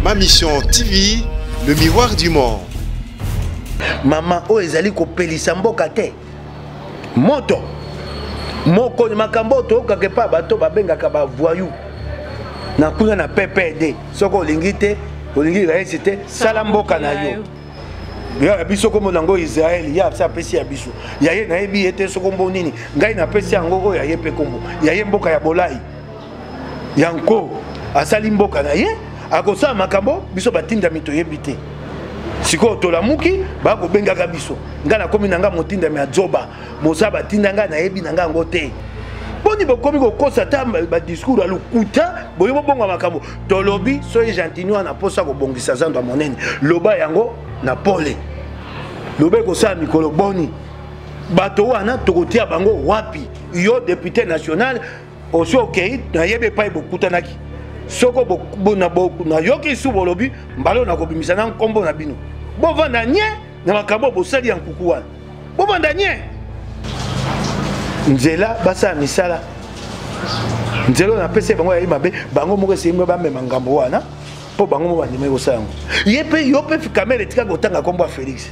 Ma Mission TV, le miroir du monde. Maman o ezali ko pelisa mboka te. Moto. Moko makambo to quelque part bato babengaka ba voyou. Na kuna na PPD. Soko lingite, olingi récité sala mboka na yo. Ya biso ko monango Israël ya sa pesi ya biso. Ya ye na ebi ete soko mbonini. Ngai na pesi yango o ya ye pe kombo. Ya ye mboka ya bolai. Yanko asali mboka na ye. Akosa makambo biso batinda mito yebite. Siko tolamuki ba ko bengaka biso. Ngana komi nanga motinda me azoba. Mosa batinda nga na yebi nanga ngote. Boni bokomi ko kosa ta ba discours alukuta, boyo bonga makambo. Tolobi soye gentillement na posa ko bongisa zando monene. Loba yango na pole. Lobe ko sa mikolo boni. Bato wana tokotia bango wapi? Yo député national oso okei na yebe pa bokutanaki. Soko na yoki su bolobi mbalo na kobimisa na nkombo na bino bo vanda nye na makambo bosali ya nkuku wana bo vanda nye nzela basa misala nzelo na pese bango ya mabe bango moko semwe ba mema ngambo wana po bango mo bandime ko sango yepe yope kamera etika kotanga kombo ya Félix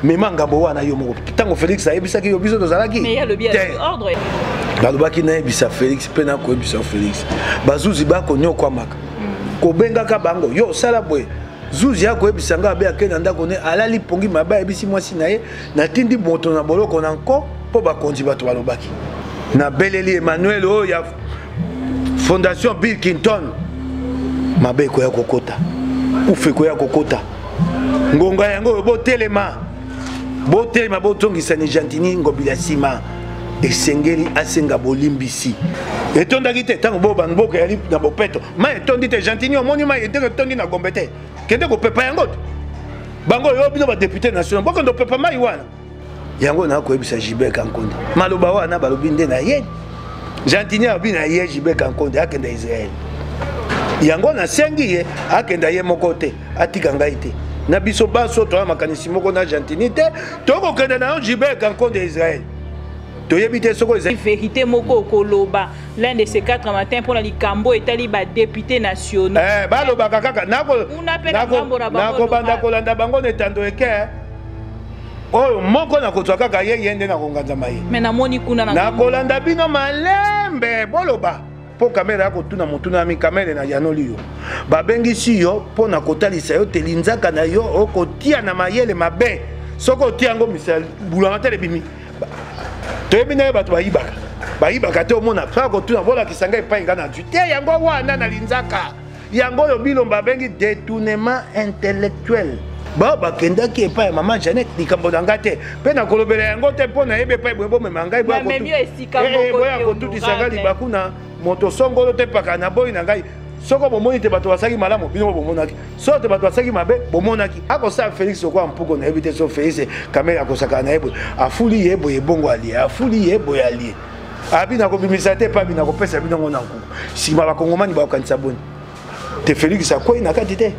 mema ngambo wana yo moko tango Félix ayebisaki yo biso tozalaki mais il y a le bien ordre balobaki na ebisa Félix pe na ko ebisa Félix bazuzi ba ko nyokwa maka ko bengaka bango yo sala boy zuzi ya ko ebisa nga be akena ndako ne alali pongi maba ebisi mwasi na ye na tindi moto na boloko na nko po ba konzi bato balobaki na beleli Emmanuel o ya Fondation Bill Clinton mabe ko ya kokota ufe ko ya kokota ngonga yango bo telema bo tongisa ni Gentini ngobila sima esengeli asenga bolimbisi etondaki te tango bo banboka yali na bopeto ma etondi te Gentini omoni ma eteke tondi na gombe te kende ko pepa yango bango yo bino ba député national boko ndo pepa mai wana yango na ko ebisa Gilbert Kankonde maloba wana balobi nde na ye Gentini abi na ye Gilbert Kankonde akenda Israël yango na sengi ye akenda ye moko te atika ngai te na biso baso to makanisi moko na Gentini te toko kenda na Gilbert Kankonde Israël. Vérité moko koloba l'un de ces 4 matins pour la likambo etali ba député nationaux baloba kaka nako banda kolanda bango netando eke oyo moko na kotwa kaka ye yende na konganza maye mais na moni kuna na kolanda bino malembe boloba po kamera yako tuna mutuna mi kamera na yanoli yo babengisi yo po na kotalisa yo telinzaka na yo okotia na mayele mabe soko tia ngo misal bulanga tele bimi toyebina bato bayibaka te omona sako tuna vola kisanga epai nga na te yango wana na linzaka yango oyo bilomba bengi détournement intellectuel bakendaki epai ya mama Janet likambo na nga te mpe na kolobela yango te mpo na yebe epai boye bomema ngai boya kotutisa ngai libaku na moto songolo te paka na boyi na ngai soko bomoni te bato basaki malamu bino bomonaki so te bato basaki mabe bomonaki akosa Félix okwa mpuko na ebite so Félix kamera akosaka na yebo afuli yebo yebongo alie afuli yebo yalie abi na kobimisa te pa bina kopesa bino ngona nkuku sima bakongomani bakanisa boni te Félix akwei na kati te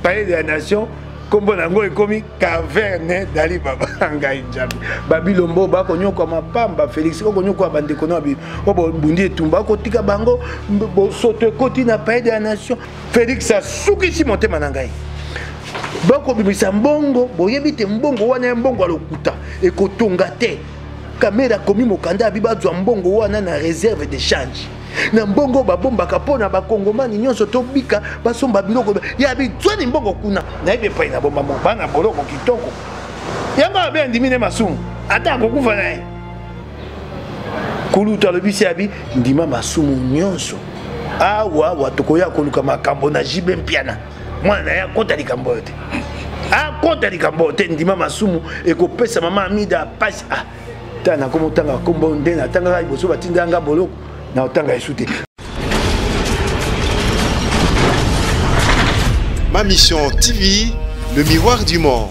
palais de la nation kombo nango ekomi caverne dali baba ngai njabi babilombo bakonyokwa mapamba Félix okonyokwa bandeko na bi obo bundi etumba kotika bango soto ekoti na palais de la nation Félix asukisi motema na ngai bako bimisa mbongo boyebi te mbongo wana mbongo alokuta ekotonga te kamera komi mokanda bibazwa mbongo wana na réserve de change na mbongo babombaka pona bakongomani nyonso tobika basomba biloko ya bitwani mbongo kuna na ebe pai na bomba bana boloko kitoko yango abe ndimine masumu ata kokufa naye kuluta lobisi abi ndima masumu nyonso awa watokoya koluka makambo na jibe mpiana mwana na ya kota likambo yote akota likambo te ndima masumu ekopesa mama Amida pasi tana komotanga kombo nde na tanga liboso batindanga boloko na otanga esute. Ma Mission TV, le miroir du monde.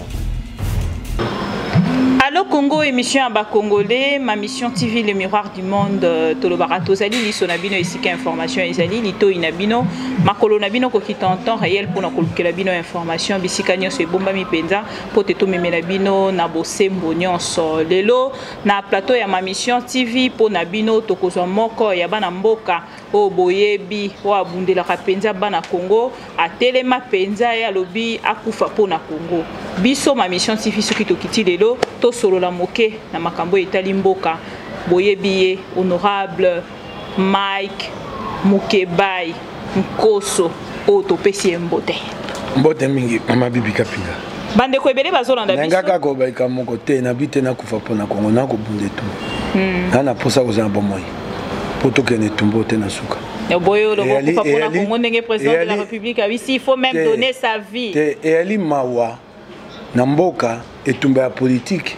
Allô Congo, émission à Congolais, ma mission TV Le Miroir du Monde, Tolobarato Zali, Lisonabino ici information Zali, Lito Inabino, Makolo Nabino qui en temps réel pour que la bino information, Bisikagno se bomba mi penza, pour te tomber melabino, Nabose Mbonyon so lelo, na plateau ya ma mission TV pour Nabino, Tokozo Moko, Yabana Mboka, O Boyebi, O Abunde la Penza Bana Congo, a Telema Penza ya Lobi, Akufa pour na Congo. Biso ma mission TV ce qui tokiti lelo. Solo la moke na makambo etali mboka boyebiye honorable Mike Mukebai Nkoso otopesi mbote mingi mama bibi kapinga bande ko ebele bazolanda biso ngaka ko baika moko te na bite na kufa pona Kongo na ko bunde tu na posa ko za bomoi poto kene tumbo te na suka boyo lo kufa pona Kongo ndenge président de la République a ici il faut même donner sa vie et ali mawa na mboka etumba ya politique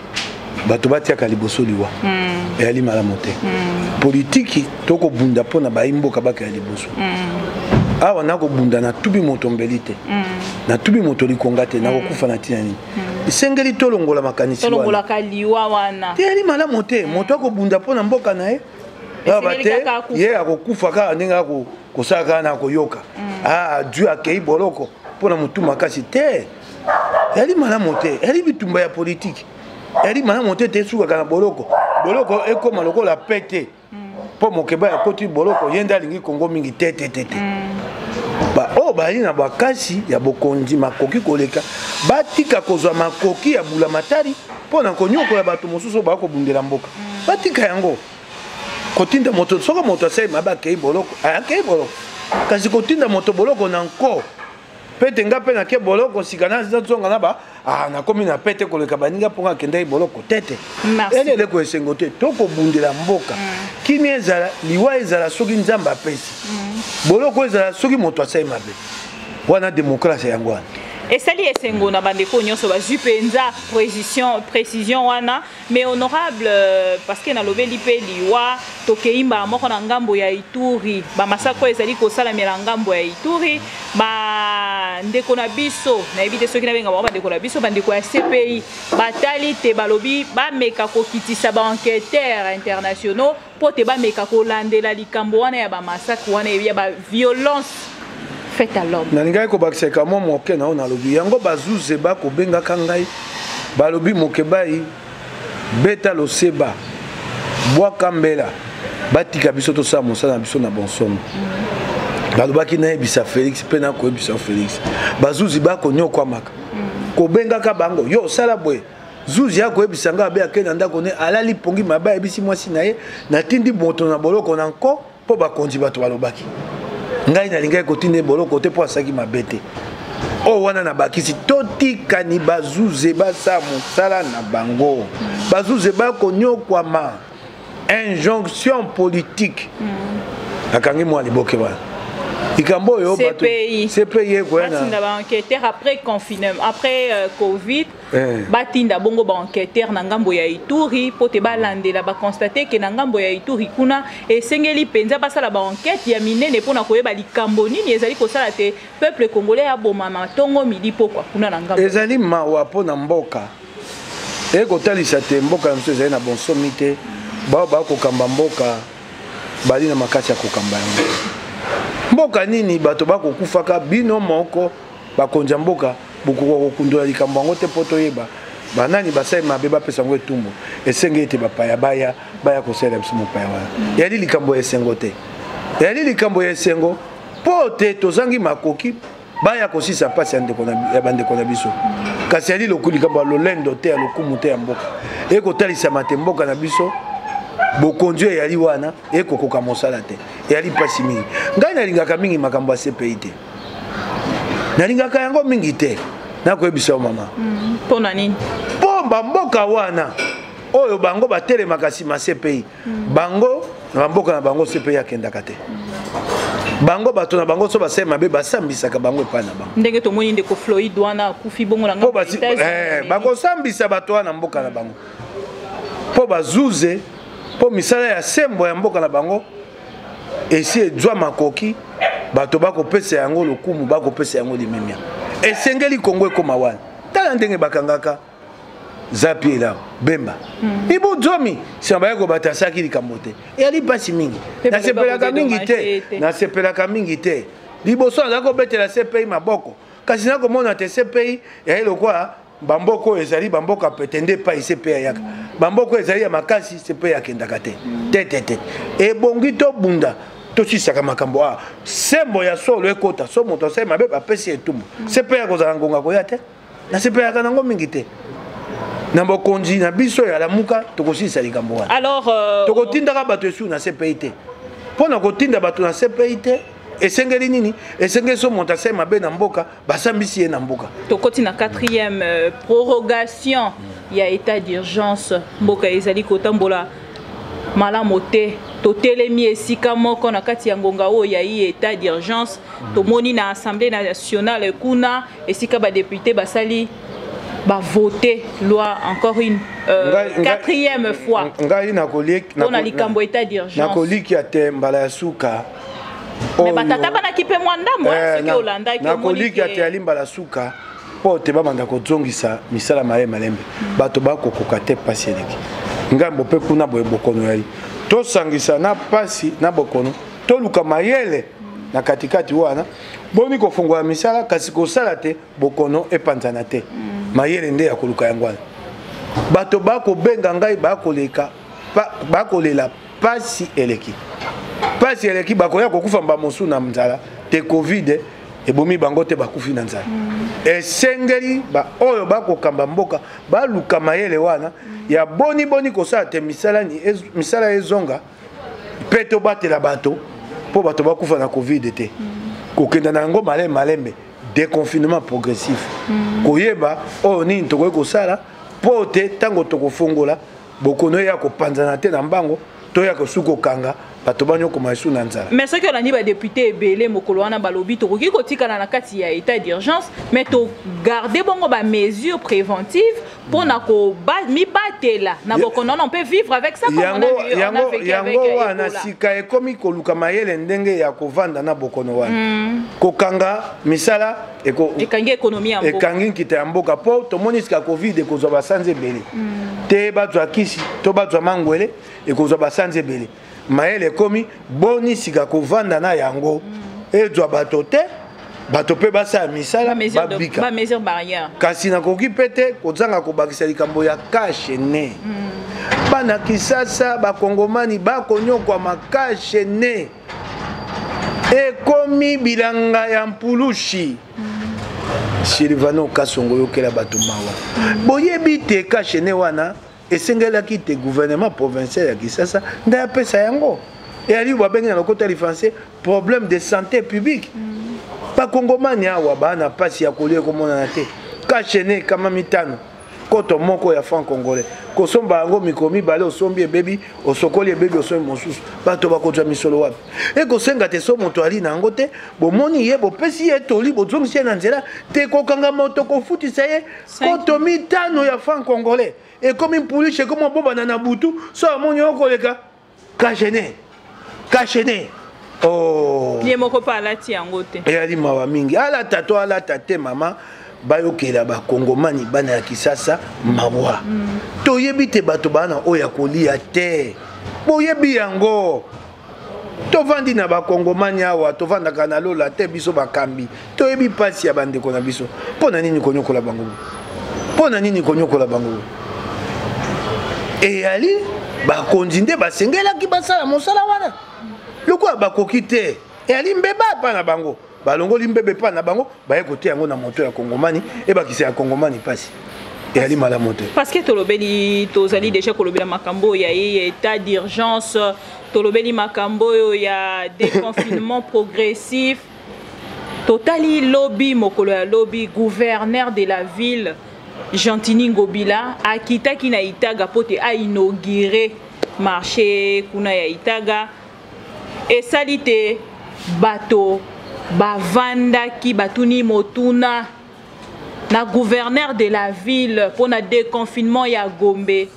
bato batiaka liboso liwa eyali malamu te politiki tokobunda mpona bayimboka baka ya liboso awa nakobunda natubi moto mbeli te natubi moto likonga te nakokufa na tina nini esengeli tolongola makanisi wana eyali malamu te moto akobunda mpona mboka na ye aba te ye akokufa kaka ndenge akosala kaka na koyoka dieu akei boloko mpona motu makasi te yali malamu te yali bitumba ya politique yali malamu te te suka kana boloko ekoma lokola pete po mokeba ya koti boloko yenda alingi Kongo mingi te ba o bali na bakasi ya bokonzi makoki koleka batika kozwa makoki ya bula matari pona konyokola bato mosusu bakobundela mboka batika yango kotinda moto soko moto asai mabake boloko akei boloko kasi kotinda moto boloko na nko pete nga pe na ke boloko sikana zonga na ba na komi na pete koleka baninga ponga kenda boloko tete ele ko esengo te toko bundela mboka kimi ezala liwa ezala soki nzamba pesi boloko ezala soki moto asai mabe wana démocratie yango wana esali esengo na bandeko nyonso bazwi penza précision wana mais honorable parce que na lobeli pe liwa tokeimba moko na ngambo ya Ituri ba masako ezali kosala mela ngambo ya Ituri ba ndeko na biso na ebite soki na benga ba ndeko na biso bandeko ya CPI batali te balobi ba meka kokitisa ba enquêteurs internationaux po te ba meka kolandela likambo wana ya ba masako wana ya ba violence fait à l'homme. Nalingai ko bakiseka mo moke na ona lobi yango bazuze ba ko benga kangai balobi mokebai beta lo seba bwa kambela batika biso to sa mosala biso na bonsomo balobaki na ebisa Félix pena ko ebisa Félix bazuzi ba ko nyokwa maka ko benga ka bango yo sala boye zuzi ya ko ebisa nga be akena ndako ne alali pongi maba ebisi mwasi na ye na tindi moto na boloko na nko po ba konzi bato balobaki ngai na lingai kotine boloko te po asaki mabete o wana na bakisi totika ni bazuze basa mosala na bango bazuze bakonyokwama injonction politique akangi mwa liboke wana ikambo yo bato CPI batinda ba enquêteur après confinement après Covid batinda bongo ba enquêteur na ngambo ya Ituri po te balandela ba constater que na ngambo ya Ituri kuna esengeli penza basala ba enquête ya minene pona koyeba likambo nini ezali kosala te peuple congolais aboma matongo midi pokwa kuna na ngambo ezali mawa pona mboka ekotalisa te mboka mso ezali na bonsomi te bao bakokamba mboka bali na makasi ya kokamba yango mboka nini bato bakokufaka bino moko bakonja mboka bokoko kokundola likambo yango te poto yeba banani basai mabe bapesa ngo etumbu esenge ete bapaya baya kosala biso mopaya wana yali likambo ya esengo te yali likambo ya esengo po te tozangi makoki baya kosisa pasi ya bandeko na biso kasi yali likambo ya lolendo te ya lokumu te ya mboka ekotalisama te mboka na biso bokonzi yali wana ekokoka mosala te yali pasi mingi ngai nalingaka mingi makambo ya CPI te nalingaka yango mingi te nakoyebisa mama pona nini po mboka wana oyo bango batelemaka nsima CPI bango na mboka na bango CPI akendaka te bango bato na bango so basema mabe basambisaka bango epai na bango ndenge tomoni ndeko Floyd wana akufi bongo na ngambo bakosambisa bato wana mboka na bango po bazuze po misala ya sembo ya mboka na bango esi edwa makoki bato bakopesa yango lokumu bakopesa yango limemia esengeli Kongo ekoma wana tala ndenge bakangaka zapi là bemba ibo zomi si on va ko batasaki likambote et ali pasi mingi na sepelaka mingi te na sepelaka mingi te liboso na ko betela CPI maboko kasi na ko mona te CPI ya lokwa bamboko ezali bamboka petende pa CPI yaka bamboko ezali ya makasi CPI yakendaka te te e bongi to bunda to sisaka makambo a sembo ya solo ekota so moto sai mabe ba pesi etumbu CPI yakozala ngonga koya te na CPI yaka nango mingi te na bokonzi na biso ya lamuka tokosisa likambo wana alors tokotindaka bato esu na CPI te pona kotinda bato na CPI te esengeli nini esengeli so moto asai mabe na mboka basambisi ye na mboka tokoti na 4e prorogation ya état d'urgence mboka ezali kotambola malamu te totelemi esika moko na kati ya ngonga oyo ya état d'urgence tomoni na assemblée nationale kuna esika ba député basali ba voter loi encore une 4e fois ngai na likambo état d'urgence na koliki ya mbala ya suka mais batata bana kipe mwanda moi ce que Hollanda na koliki ya ali mbala suka po te ba banda ko zongisa misala malembe bato ba kokoka te pasi eleki ngambo pe kuna boye bokono yali to sangisa na pasi na bokono to luka mayele na katikati wana boni ko fungwa misala kasi ko sala te bokono epanzana te mayele nde ya koluka yangwana bato ba ko benga ngai ba koleka ba kolela pasi eleki ba ko ya ko kufa mba mosu na mzala te covid ebomi bango te bakufi na nzala esengeli ba oyo ba ko kamba mboka ba luka mayele wana ya boni kosala te misala ezonga peto batela bato po bato bakufa na covid te kokenda na yango malembe déconfinement progressif koyeba oyo nini tokoki kosala po te ntango tokofongola bokono ya kopanzana te na mbango to ya kosuka okanga bato banyokoma esu na nzala mais soki olandi badepute ebele mokolo wana balobi tokoki kotikala na kati ya état d'urgence mais togarde bongo bamesure préventive mpona komibatela na bokono wana on peut vivre avec ça yango wana sika ekomi koluka mayele ndenge ya kovanda na bokono wana kokanga misala ekangi ekonomi ya mboka ekangi nkita ya mboka mpo tomoni sika covid ekozwa basanza ebele te bazwa kisi to bazwa mangwele ekozwa basanza ebele mayele ekomi boni sika kovanda na yango ezwa bato te bato pe basala misala babika ba mesure barrière kasi nakoki pe te kozanga kobakisa likambo ya kashene bana kisasa bakongomani bakonyokwama kashene ekomi bilanga ya mpulushi Silvano Kasongo yokela bato mawa boyebi te kashene wana esengelaki te gouvernement provincial ya Kisasa nda apesa yango eyali babengi na lokota lifanse problème de santé publique bakongomani awa bana pasi ya kolia komonana te kashene kama mitano koto moko ya franc congolais kosomba yango mikro mibale osombi ebebi osokoli ebebi osombi mosusu bato bakozwa misolo wapi ekosenga te so moto ali na yango te bomoni ye bopesi ye toli bozongisi ye na nzela te kokanga moto kofutisa ye koto mitano ya franc congolais ekomi mpulishe ekomi obobana na butu so amoni okoleka kashene oh ye moko pa alati yango te eyali mawa mingi alata to alata te mama bayokela bakongomani bana ya Kisasa mawa toyebi te bato bana oyo ya kolia te boyebi yango tovandi na bakongomani awa tovandaka na lola te biso bakambi toyebi pasi ya bandeko na biso mpona nini konyokola bango eyali bakonzi nde basengelaki basala mosala wana lokola bakoki te eyali mbeba pa na bango balongoli mbebe pa na bango baye kote yango na moto ya kongomani ebakisa ya kongomani pasi eyali malamu te parce que tolobeli tozali déjà kolobela makambo ya état d'urgence tolobeli makambo ya déconfinement progressif totali lobby mokolo ya lobby gouverneur de la ville Gentini Ngobila akitaki na Itaga pote a inauguré marché kuna ya Itaga esalite bato bavandaki batuni motuna na gouverneur de la ville pour na déconfinement ya Gombe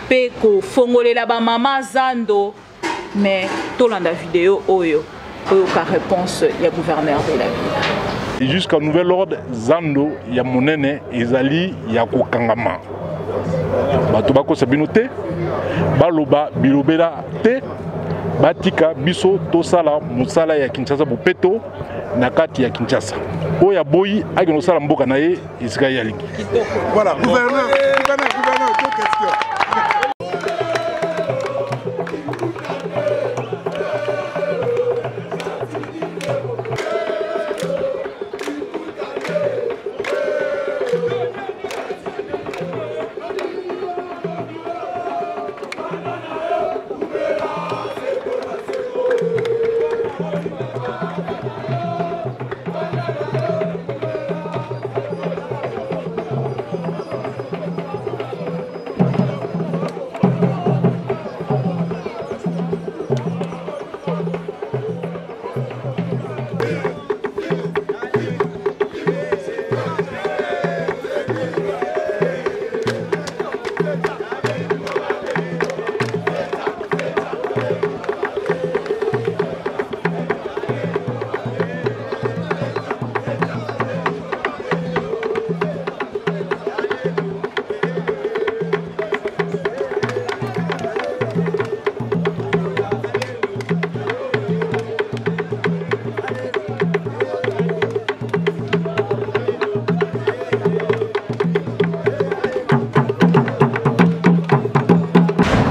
pe ko fongolela ba mama zando mais tolanda vidéo oyo ka réponse ya gouverneur de la ville jusqu'à nouvel ordre zando ya monene ezali ya kokangama bato bakosa bino te baloba bilobela te batika biso tosala mosala ya Kinshasa bopeto na kati ya Kinshasa oya boyi akino sala mboka na ye esika ya lingi. Voilà, gouverneur, deux questions.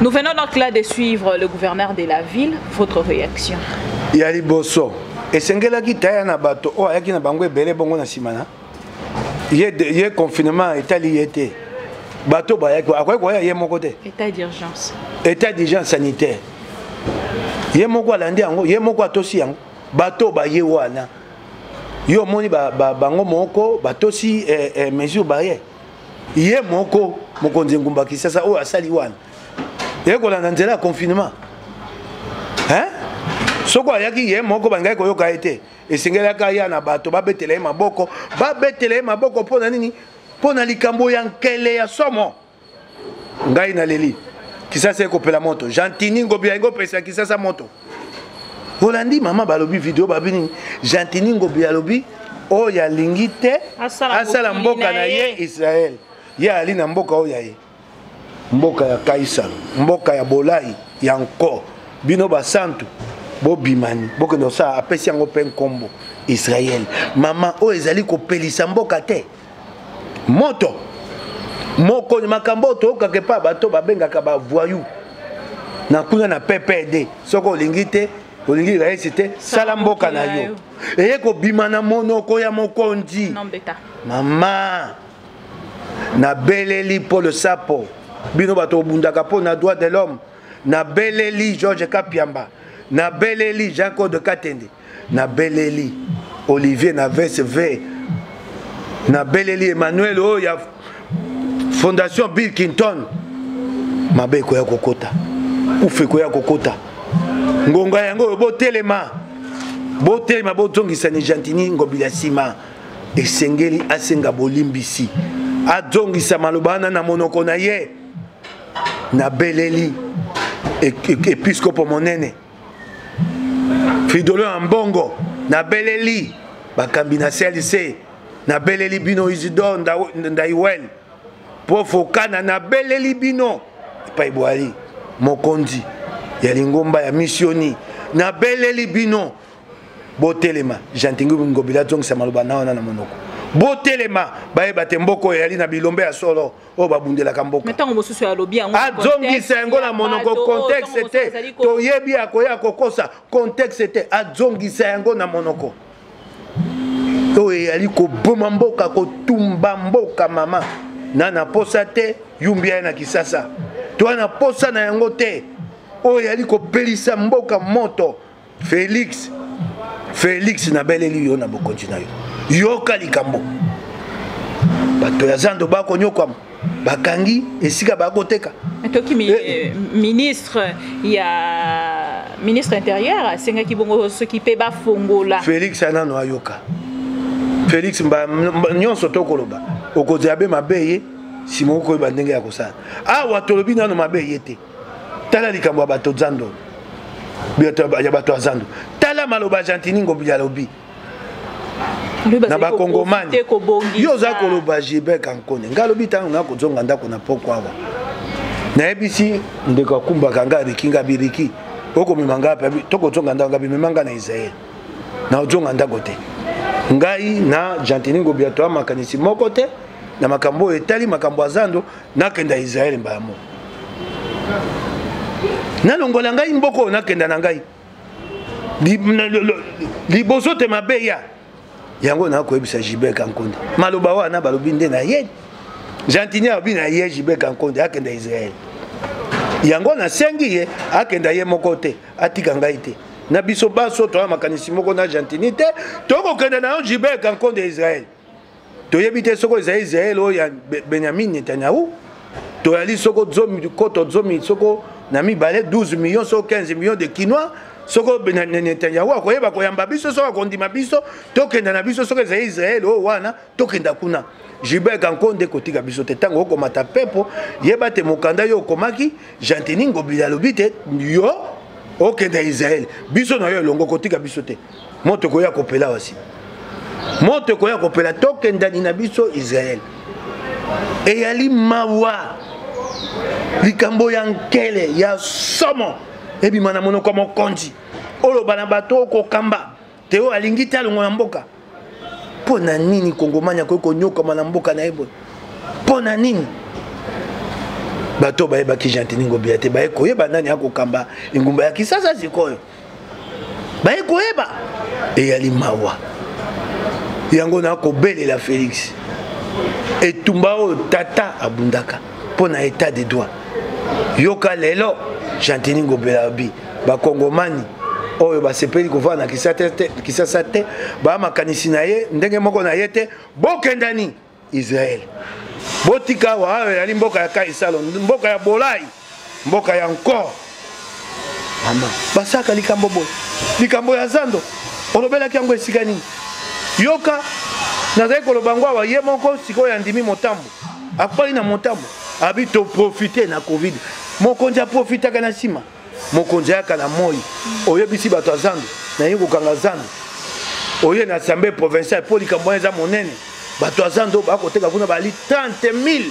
Nous venons donc là de suivre le gouverneur de la ville. Votre réaction? Yali boso. Et sengela ki taya na bato o ayaki na bango ebele bongo na simana. Ye confinement etali yete. Bato ba yaki akoy ko ye moko te. État d'urgence. État d'urgence sanitaire. Ye moko alandi yango, ye moko atosi yango. Bato ba ye wana. Yo moni bango moko batosi mesure barrière. Ye moko mokonzi ngumba Kisasa o asali wana. Ye ko landa nzela confinement. Hein? Soko ayaki ye moko bangai ko yoka ete. Esengela ka ya na bato babetele maboko pona nini? Pona likambo ya nkele ya somo. Ngai na leli. Kisasa ko pela moto. Jantini ngobi ngo pesa Kisasa moto. Holandi mama balobi video babini Jantini ngobi alobi o ya lingite asala mboka na ye Israël. Ye ali na mboka o ya ye. Mboka ya Kaisal, mboka ya Bolai, ya nko. Bino basantu, bo bimani, boke no sa apesi yango pen kombo Israël. Mama o ezali ko pelisa mboka te. Moto. Moko makambo to kakepa bato babengaka ba voyou. Na kuna na PPD. Soko olingite, olingi raisite sala mboka na yo. Eye ko bimana monoko ya mokonzi. Nombeta. Mama. Na beleli pour le sapo. Bino bato bundaka po na droit de l'homme. Na beleli Georges Kapiamba. Na beleli Jean-Claude Katende. Na beleli Olivier Naves V. Na beleli Emmanuel Oya Fondation Bill Clinton. Mabe ko ya kokota. Ufe ko ya kokota. Ngonga yango bo telema. Bo telema bo tongisa ni Jantini ngobila sima. Esengeli asenga bolimbisi. Adongisa malobana na monoko na ye. Na beleli episcopo monene Fridolin Ambongo na beleli bakambi na CLC na beleli bino Isidore Ndaiwel Profokana na beleli bino Paibwali Mokondi ya lingomba ya missioni na beleli bino botelema Jantingu ngobila tongisa malobana wana na monoko botelema baye batemboko yali na bilombe ya solo o babundela kamboko metango mosusu ya lobi yango azongisa yango na monoko contexte te to yebi akoya kokosa contexte te azongisa yango na monoko to yali ko boma mboka ko tumba mboka mama na posa te yumbia na Kisasa to na posa na yango te o yali ko pelisa mboka moto Félix na beleli yo na bokonzi na yo yoka likambo bato ya zando bako nyokwa bakangi esika bakoteka toki ministre intérieur asenga kibongo s'occuper ba fongola Félix anano ayoka Félix nyonso tokoloba okozi abe mabeye simoko ba ndenge ya kosala awa tolobi nano mabeye te tala likambo ya bato zando ya bato zando tala maloba Jantini ngobi ya lobi na bakongomani yo za koloba Gilbert Kankone ngalobi tango na kozonga ndako na poko awa na ebisi ndeko kumba kanga rikinga biriki oko mimanga pa toko zonga ndanga bimanga na Israël na ojonga ndako te ngai na Jantini Ngobila to makanisi moko te na makambo etali makambo azando na kenda Israël mbamo na longola ngai mboko na kenda na ngai liboso te mabeya yango na ko ebisa Gilbert Kankonde maloba wana balobi nde na ye Jantini abi na ye Gilbert Kankonde akenda Israël yango na sengi ye akenda ye moko te atika ngai te na biso baso to makanisi moko na Jantini te toko kenda na Gilbert Kankonde Israël to yebite soko Israël o ya Benjamin Netanyahu to yali soko zomi koto zomi soko na mi balé 12 millions so 15 millions de Quinois soko Netanyahu akoyeba koyamba biso soko kondima biso to kenda na biso soko Israël o wana to kenda kuna Gilbert Kankonde kotika biso te tango ko mata pepo yeba te mokanda yo komaki Jantini Ngobila lobite yo okenda Israël biso na yo longo kotika biso te moto koya kopela wasi moto koya kopela tokenda na biso Israël e yali mawa likambo ya nkele ya somo ebi mana monoko mokonzi oloba na bato ko kamba teo alingi talongo na mboka pona nini kongomanya ko nyoka na mboka na ebo pona nini bato bayeba ki Jantini Ngobila te baye koyeba nani akokamba ingumba ya kisasa sikoyo baye koyeba e yali mawa yango na ko belela Félix etumba o tata abundaka pona état de droit yoka lelo Jantini Ngobila bi ba kongomani oyo basepeli kova na kisasa te ba makanisi na ye ndenge moko na ye te bokendani Israël botika wa yali mboka ya Kaisalo mboka ya Bolai mboka ya encore mama basaka likambo boy likambo ya zando olobela kyango esika nini yoka nazali kolobango wa ye moko siko ya ndimi motambo akpali na motambo abi to profiter na covid mokonzi a profitaka na sima mokonzi aka na moi oyebisi bato azando na yiko kanga zando oye na assemblée provinciale pour likambo eza monene bato azando bakoteka kuna bali 30,000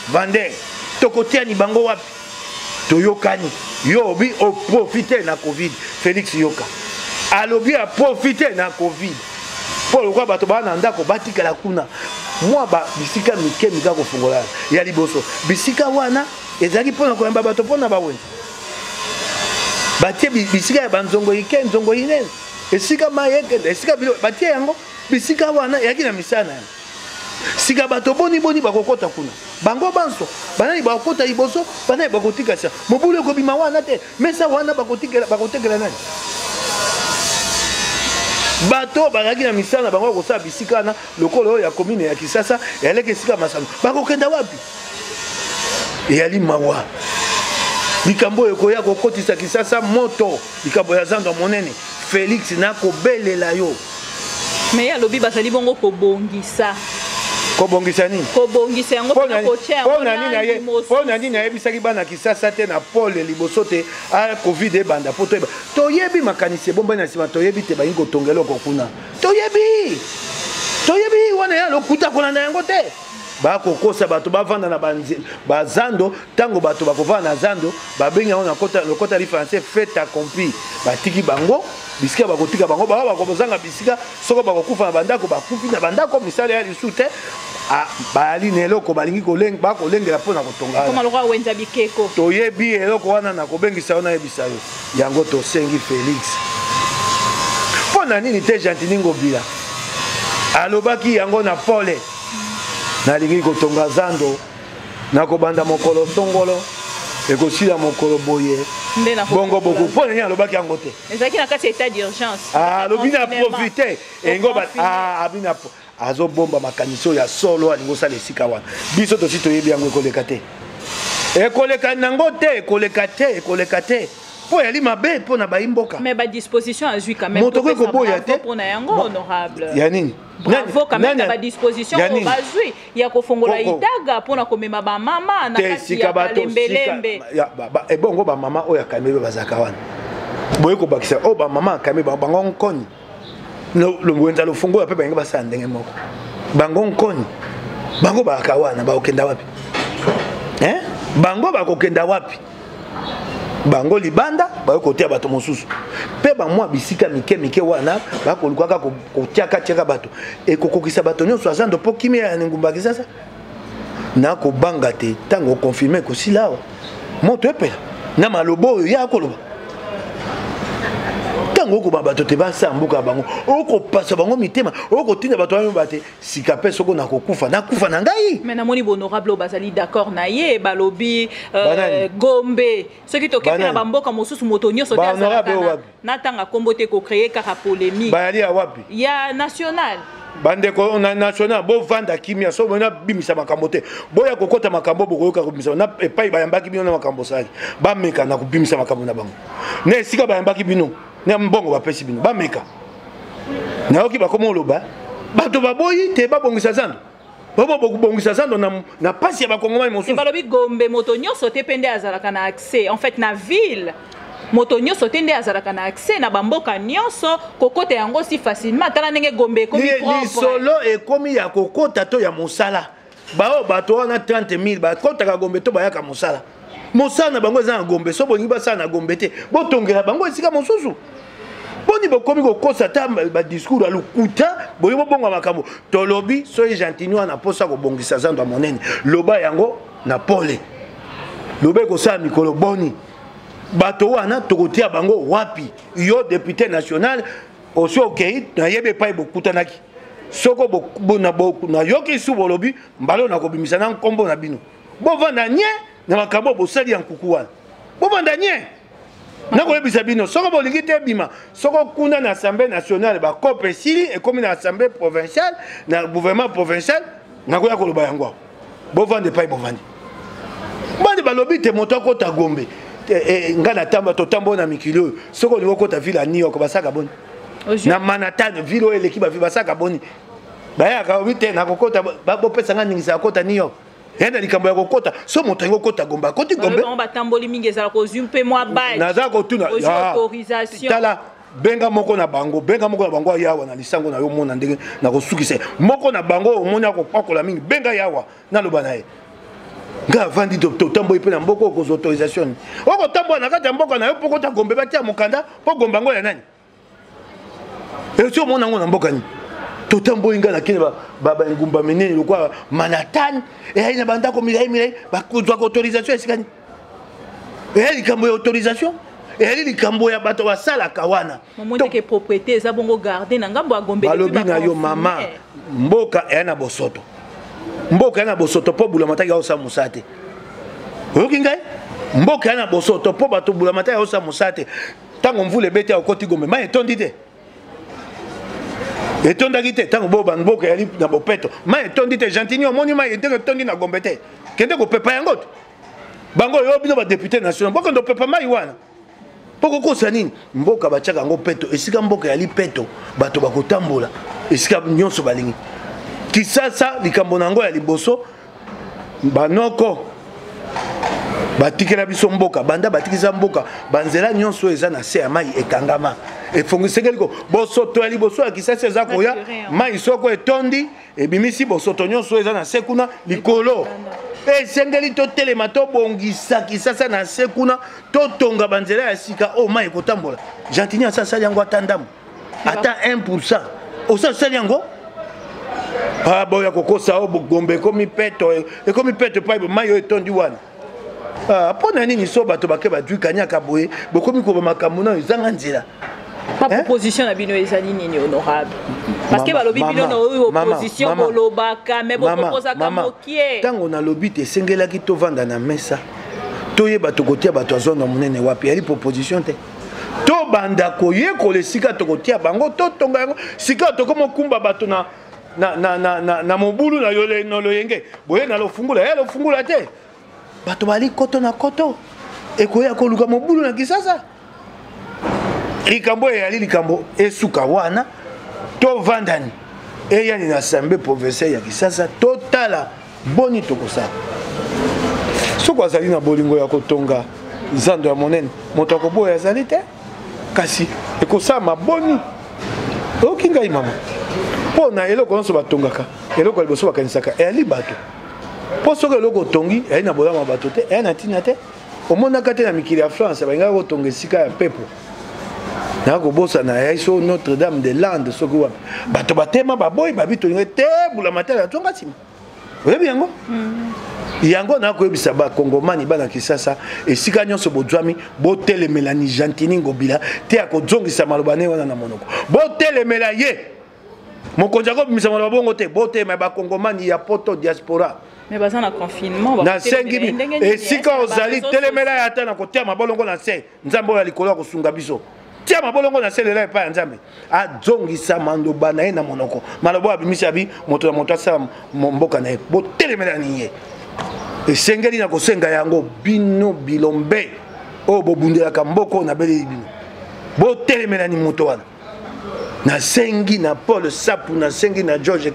vendeurs tokotia ni bango wapi toyokani yo bi o profiter na covid Félix yoka alobi a profiter na covid pour le quoi bato bana ndako batikala kuna moi ba bisika mike mika ko fungola ya liboso bisika wana ezaki pona ko yamba bato pona bawe batie bisika ya banzongo ike nzongo ine esika mayeke esika bilo batie yango bisika wana yaki na misana sika bato boni bakokota kuna bango banso banani bakokota liboso banani bakotika sia mobulu ko bima wana te mesa wana bakotekela nani bato baraki na misana bango ko sa bisika na lokolo ya commune ya Kisasa yaleke sika masano bakokenda wapi yali mawa likambo ekoya kokotisa Kisasa moto likambo ya zando monene Félix na ko belela yo mais ya lobi basali bongo ko bongisa nini kobongisa yango pona kotia pona nini ayebisaki bana Kisasa te na Paul liboso te a covid ebanda po toyeba toyebi makanisi bomba na sima toyebi te bayingo tongelo kokuna toyebi wana ya lokuta kolanda yango te bakokosa bato bavanda na bazando tango bato bakovanda na zando babenga ona lokota li français fait accompli batiki bango bisika bakotika bango bakozanga bisika soko bakokufa na bandako bakufi na bandako misala ya lisute bali neloko balingi bakolengela mpona kotonga wenza bikeko toyebi eloko wana na kobengisa ona yebisa yo yango tosengi Félix mpona nini te Jantini Ngobila alobaki yango na pole nalingi kotonga zando nakobanda mokolo songolo ekosila mokolo boye bongo boko mpona nini alobaki yango te ezalaki na kati ya état d'urgence alobi na profite engo abina azobomba makanisi ya solo alingo sala esika wana biso tosi toyebi yango ekoleka te ekoleka nango te ekoleka te po yali mabe po na bayimboka mais ba disposition azui quand même moto ko boya te pour na yango honorable ya nini bravo quand même ba disposition ko bazui ya kofongola itaga pour na komema ba mama na kati ya balembelembe e bongo ba mama oya kamebe bazaka wana boye ko bakisa o ba mama kamebe bango nkoni lo wenza lo fungo pe bango basala ndenge moko bango nkoni bango bakawana ba okenda wapi bango bakokenda wapi bango libanda bakotia bato mosusu pe ba mwa bisika mike wana bakolukaka kotiaka bato ekokokisa bato nyonso azando po kimia ya ngumba kisasa na kobanga te tango confirmer ko silawa moto epela na malobo oyo ya koloba tango ko bato te basa mbuka bango oko pasa bango mitema oko tinda bato ba bate sikape soko na kokufa na kufa na ngai mais na moni honorable bazali d'accord na ye balobi gombe ce qui toke na bamboka mosusu moto nyoso te na tanga kombote ko créer kaka polémique bayali ya wapi ya national bandeko na national bo vanda kimia so bona bimisa makambo te boya kokota makambo bokoyoka kubimisa na epai bayambaki bino na makambo sali bameka na kubimisa makambo na bango na esika bayambaki bino na mbongo bapesi bino bameka na oki bakoma oloba bato baboyi te babongisa zando bobo bongisa zando na pasi ya bakongoma mosusu balobi gombe moto nyoso te pende azalaka na accès en fait na ville moto nyoso tende azalaka na accès na bamboka nyonso kokota yango si facilement tala ndenge gombe ekomi propre lisolo ekomi ya kokota to ya mosala bao bato wana 30,000 bakotaka gombe to bayaka mosala na bango eza na gombe so bolingi basala na gombe te botongela bango esika mosusu boni bokomi kokosa ta badiscours alukuta boyi bobonga makambo tolobi soki gentini wana posa kobongisa zando ya monene loba yango na pole loba ekosala mikolo boni bato wana tokotia bango wapi yo député national osi okei nayebi epai bokutanaki soko na yoki su bolobi mbalo na kobimisa na nkombo na bino bovanda nye na makambo bosali ya nkuku wana bovanda nye nakoyebisa bino soko bolingi te bima soko kuna na assemblée nationale bakope esili ekomi na assemblée provinciale na gouvernement provincial nakoya koloba yango bovanda epai bovandi bandi balobi te moto akota gombe nga na tamba totambo na mikili oyo soko olingi okota ville ya New York basaka boni na Manhattan ville oyo eleki baville basaka boni bayaka obi te nakokota bopesanga ningisa akota New York yana likambo ya kokota so moto alingi okota gombe akoti gombe batamboli mingi ezala kozwi mpe mwa badge naza kotuna autorisation tala benga moko na bango yawa na lisango na yo mona ndenge na kosukisa moko na bango omoni akopakola mingi benga yawa naloba na ye nga vandi totambo ipe na mboko okoza autorisation okotambola na kati ya mboka na yo mpo kota gombe batia mokanda mpo gomba ngo ya nani esi omona ngo na mboka nini totambo inga na kine ngumba menene lokwa Manhattan eyali na bandako milai bakozwaka autorisation esika nini eyali likambo ya autorisation eyali likambo ya bato basalaka wana momondeke propriété eza bongo garde na ngambo ya gombe balobi na yo mama mboka eya na bosoto mboka na bosoto po bula mataki osa musate oyoki ngai mboka na bosoto po bato bula mataki osa musate tango mvule bete okoti gombe ma etondi te etondaki te tango bo mboka yali na bopeto ma etondi te gentini omoni ma etondi na gombe te kende kopepa yango te bango yo bino ba député national mboka ndo pepa mai wana poko kosa nini mboka bachaka yango peto esika mboka yali peto bato bakotambola esika nyonso balingi kisasa likambo nango ya liboso banoko batikela biso mboka banda batikisa mboka banzela nyonso eza na se ya mai ekangama efongisengeli ko bosoto ya liboso ya kisasa eza koya mai soko etondi ebimisi bosoto nyonso eza na se kuna likolo esengeli totelema tobongisa kisasa na se kuna totonga banzela ya sika o mai ekotambola gentini asasali yango ata ndambo ata 1% osasali yango boya kokosa o gombe ekomi peto pa mai oyo etondi wana mpona nini so bato bake badwi kanyaka boye bokomi koba makambo na ezanga nzela pa proposition na bino ezali nini honorable parce que balobi bino na oyo opposition bolobaka me boproposaka mokie ntango nalobi te esengelaki tovanda na mesa toyeba tokotia bato azonda monene wapi yali proposition te tobanda koyekola esika tokotia bango totonga yango sika tokoma kumba bato na mobulu na loyenge boye na lofungula ya lofungula te bato bali koto na koto ekoya koluka mobulu na kisasa likambo eyali likambo esuka wana tovandani eyani na assemblée provinciale ya kisasa totala boni tokosala soko azali na bolingo ya kotonga zando ya monene moto akoboya azali te kasi ekosala maboni oyoki ngai mama mpo na eloko nyonso batongaka eloko ya liboso bakanisaka eyali bato Po soki eloko tongi ayi na bolama bato te ayi na ntina te omonaka te na mikili ya France balingaka kotonga esika ya mpepo na kobosana ayi so Notre Dame de Lande soki wapi bato batema baboyi babi tolinga te bula matala atonga nsima oyebi yango yango nakoyebisa bakongomani bana Kisasa esika nyonso bozwami botelemela ni Jantini Ngobila te akozongisa maloba ne wana na monoko botelemela ye mokonzi akobimisa maloba bongo te botelema bakongomani ya poto diaspora mais baza na confinement na sengi esika ozali telemela ya ata na kotia mabolongo na se nzambe oyo likolo ya kosunga biso tia mabolongo na se lela epai ya nzambe azongisa maloba na ye na monoko maloba abimisi abi moto na moto asala mboka na ye botelemela ni ye esengeli na kosenga yango bino bilombe oyo bobundelaka mboko na beleli bino botelemela ni moto wana nasengi na Paul Sapu nasengi na George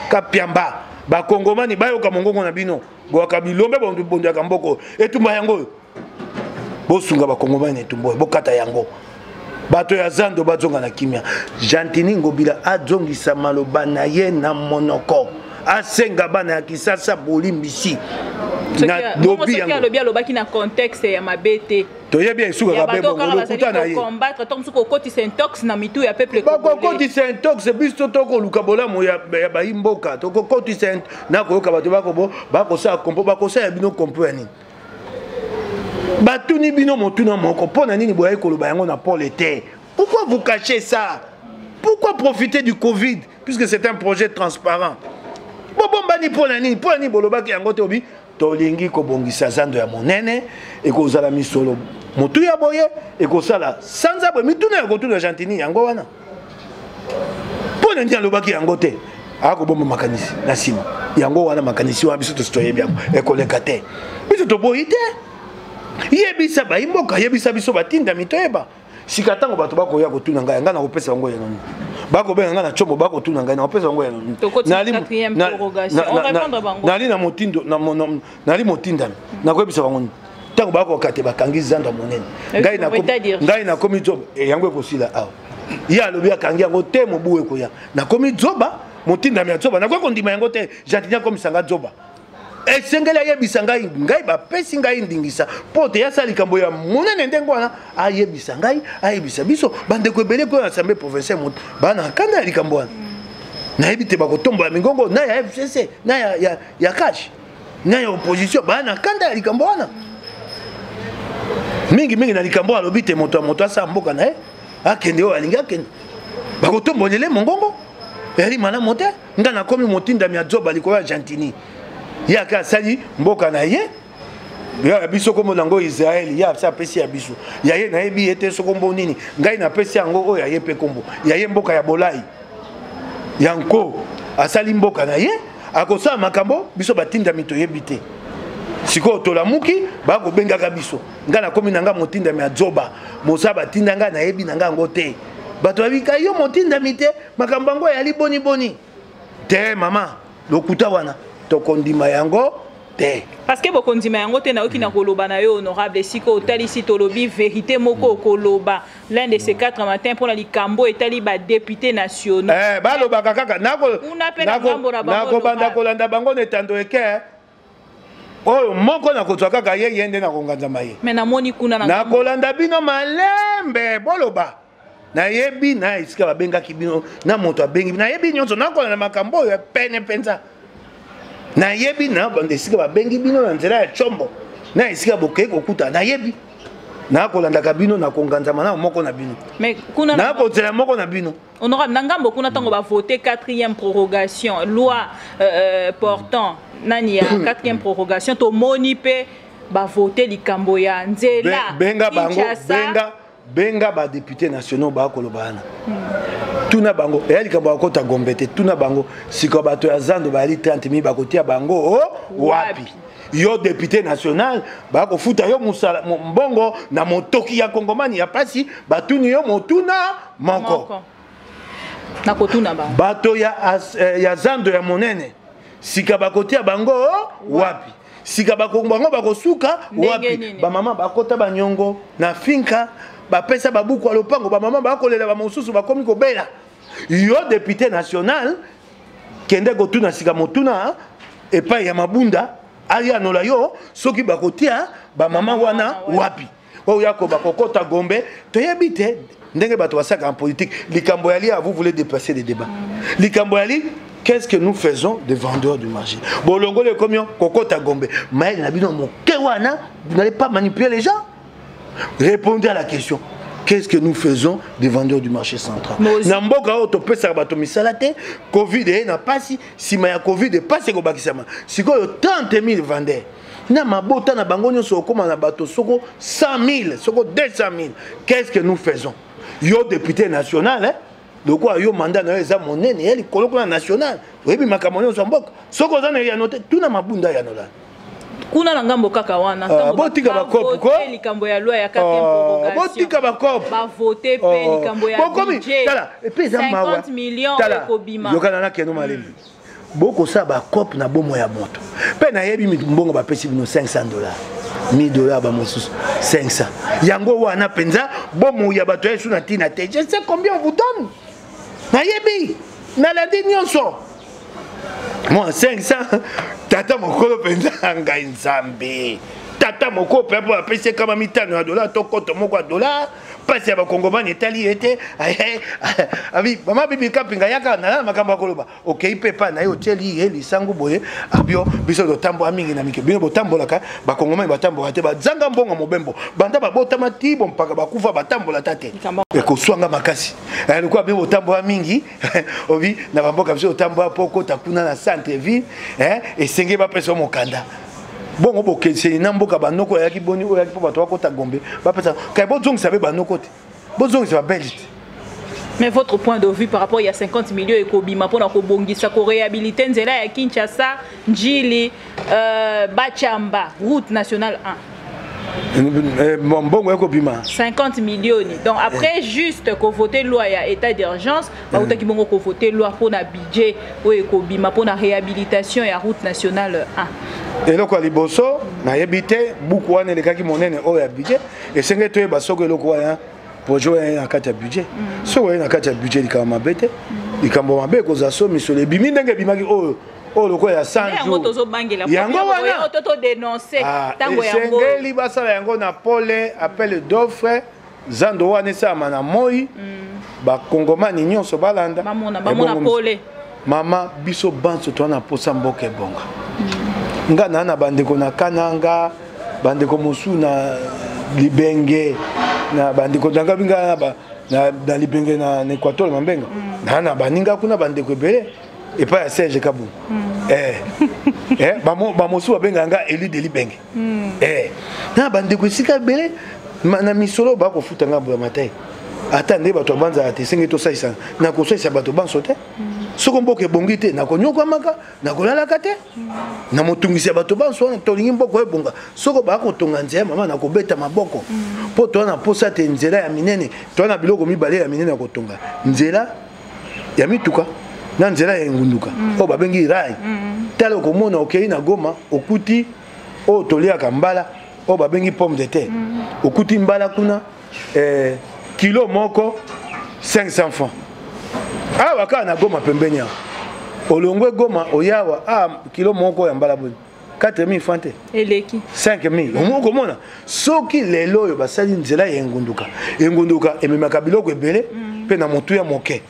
Kapiamba bakongomani bayoka mongongo na bino boaka bilombe bondaka mboko etumba yango bosunga bakongomani etumba bokata yango bato ya zando bazonga na kimia Jantini Ngobila azongisa maloba na ye na monoko asenga bana ya Kisasa bolimbisi na lobi yango lobi alobaki na contexte ya mabete toyebi esuka kabe bongo lokuta na ye combattre tom suko koti syntox na mitu ya peuple congolais koti syntox biso toko luka bolamo ya bayimboka toko koti synt na koyoka bato bakosa kompo bakosa ya bino kompo ya nini batuni bino motuna moko pona nini boya koloba yango na Paul était pourquoi vous cachez ça pourquoi profiter du Covid puisque c'est un projet transparent bobombani pona nini bolobaki yango te obi tolingi kobongisa zando ya monene ekozala misolo motu ya boye ekozala sanza boye mituna ya kotuna Jantini yango wana pona nini alobaki yango te akobomba makanisi na sima yango wana makanisi wa biso toyebi yango ekoleka te biso toboyi te yebisa bayimboka yebisa biso batinda mitoyeba sika tango bato bakoya kotuna ngai nga na kopesa yango yango bakobenga nga na chombo bakotuna ngai na kopesa yango yango nali na motindo nali motindami nakoyebisa bango tango bakokate bakangi zando monene ngai nakomi zoba yango ekosila awa ye alobi akangi yango te mobu ekoya nakomi zoba motindami ya zoba nakoki kondima yango te Jantini akomisanga zoba esengeli ayebisa ngai bapesi ngai ndingisa po te yasala likambo ya monene ndenge wana ayebisa ngai ayebisa biso bandeko ebele koyo na assemblée provinciale moto bana kanda ya likambo wana nayebi te bakotombola mingongo na ya FCC na ya cash na ya opposition bana kanda ya likambo wana mingi na likambo alobi te moto asala mboka na ye akende oyo alingi akende bakotombolele mongongo eri malamu te nga nakomi motindami ya zoba likolo ya Jantini yaka sali mboka na ye ya biso kombo nango Israeli ya sa pesi ya biso ya ye na yebi ete sokombo nini ngai na pesi yango oyo ya ye pe kombo ya ye mboka ya bolai yanko asali mboka na ye akosala makambo biso batinda mito yebite siko tolamuki bako bengaka biso nga na komi nanga motinda mi azoba mosa batinda nga na yebi nanga ngo te bato abika yo motinda mite makambo ngo ya boni te mama lokuta wana tokondima yango te parce que bokondima yango te na oki na koloba na yo honorable siko otali si tolobi vérité moko koloba l'un de ces 4 matins pour la likambo etali ba députés nationaux baloba kaka nako banda kolanda bango netando eke oyo moko na kozwa kaka ye yende na konganzama ye mais namoni kuna na kolanda bino malembe boloba na yebi na isika babengaki bino na moto abengi na yebi nyonso na kolanda makambo oyo pene penza na yebi na bandesika babengi bino na nzela ya chombo na esika bokei kokuta na yebi na kolandaka bino na konganzama na moko na bino mais kuna na kozela moko na bino honorable na ngambo kuna tango ba voter 4e prorogation loi portant nani ya 4e prorogation to moni pe ba voter likambo ya nzela benga ba députés nationaux ba kolobana tuna bango ya likambo akota gombe te tuna bango siko bato ya zando bali 30,000 bakotia bango wapi yo député national bakofuta yo musala mbongo na motoki ya kongomani ya pasi batuni yo motuna moko na kotuna bango bato ya zando ya monene sika bakotia bango wapi sika bakongo bakosuka wapi ba mama bakota banyongo na finka bapesa babuku alopango ba mama bakolela ba mosusu bakomi kobela yo député national kende kotuna sika motuna et pas ya mabunda aya nola yo soki bakotia ba mama wana wapi o yako bakokota gombe toyebi te ndenge bato basaka en politique likambo yali vous voulez dépasser les débats likambo yali qu'est-ce que nous faisons des vendeurs du marché bolongo le combien kokota gombe mais nabino moke wana vous n'allez pas manipuler les gens répondez à la question. Qu'est-ce que nous faisons des vendeurs du marché central? Namboka autopé sarbato misalate, Covid n'a pas si ma Covid est pas c'est ko bakisama. Si ko 30 000 vendeurs. Na mabota na bango nyoso koma na bato soko 100 000, soko 200 000. Qu'est-ce que nous faisons? Yo député national hein? Le quoi yo mandat na eza monene eli koloko national. Webi makamonyo so mboka. Soko za na ya note tuna mabunda ya nola. Kuna na ngambo kaka wana botika bakopo ko likambo ya loi ya katempo botika bakopo ba voter pe likambo ya budget tala epeza mawa 50 millions ekobima yokana na keno malembi boko sa bakopo na bomo ya moto pe na yebi mbongo ba pesi bino $500 $1000 ba mosusu 500 yango wana penza bomo ya bato yesu na tina te je sais combien on vous donne na yebi na la nyonso moi 500 tata mokolo penza ngai nzambe tata moko pe po apesi kama mitano ya dollars to koto moko ya dollars pasi ya bakongomani etali ete abi mama bibi kapinga yaka na makambo akoloba okay pepa na yo teli ye lisangu boye abio biso do tambo amingi na mike bino botambolaka bakongomani batambola te bazanga mbongo mobembo banda babotama ti bon mpaka bakufa batambola tate ekoswanga makasi alikuwa bino botambola mingi obi na bamboka biso tambola poko takuna na centre ville esenge bapesa mokanda bon boke c'est namboka banoko yaki boni oyaki po bato bakota gombe bapesa kay bozong sabe banoko te bozong ça belge. Mais votre point de vue par rapport il y a 50 millions ekobima pona ko bongisa ko réhabiliter nzela ya Kinshasa Njili Bachamba route nationale 1 bon ekobima 50 millions donc après juste ko voter loi ya état d'urgence ba utaki bongo ko voter loi pona budget o ekobima pona réhabilitation ya route nationale 1 et loko liboso na yebite buku wana lekaki monene o ya budget et senge to ba soko loko wana pour jouer na kati ya budget so na kati ya budget likama bete likambo mabe ko za so misole bimi ndenge bimaki o loko ya 100 jours yango wana toto dénoncer tango yango sengeli basala yango na pole appel d'offre zando wana sama na moi ba kongomani nyonso balanda mamona pole mama biso banso to na posa mboke bonga nga na bandeko na kananga bandeko mosu na libenge na bandeko nanga binga na libenge na Equateur mambenga na baninga kuna bandeko ebele et pas à Serge Kabou ba mosu babenga nga Eli de libenge na bandeko sika ebele na misolo ba ko futa nga matai atande bato banza ate senge to saisa na ko saisa bato banso te soko mboke bongite na konyoka maka na kolala kate na motungisi bato banso na tolingi mboko ebonga soko ba ko tonga nzela mama na ko beta maboko po to na posa te nzela ya minene to na biloko mibale ya minene ko tonga nzela ya mituka na nzela ya ngunduka o babengi rai talo ko mona okei na Goma okuti o toliaka mbala o babengi pomme de terre okuti mbala kuna kilo moko 500 francs awa ka na Goma pembeni olongwe Goma oyawa kilo moko ya mbala boni 4000 francs te eleki 5000 omoko mona soki lelo yo basali nzela ya ngunduka ememaka biloko ebele pe na motu ya moke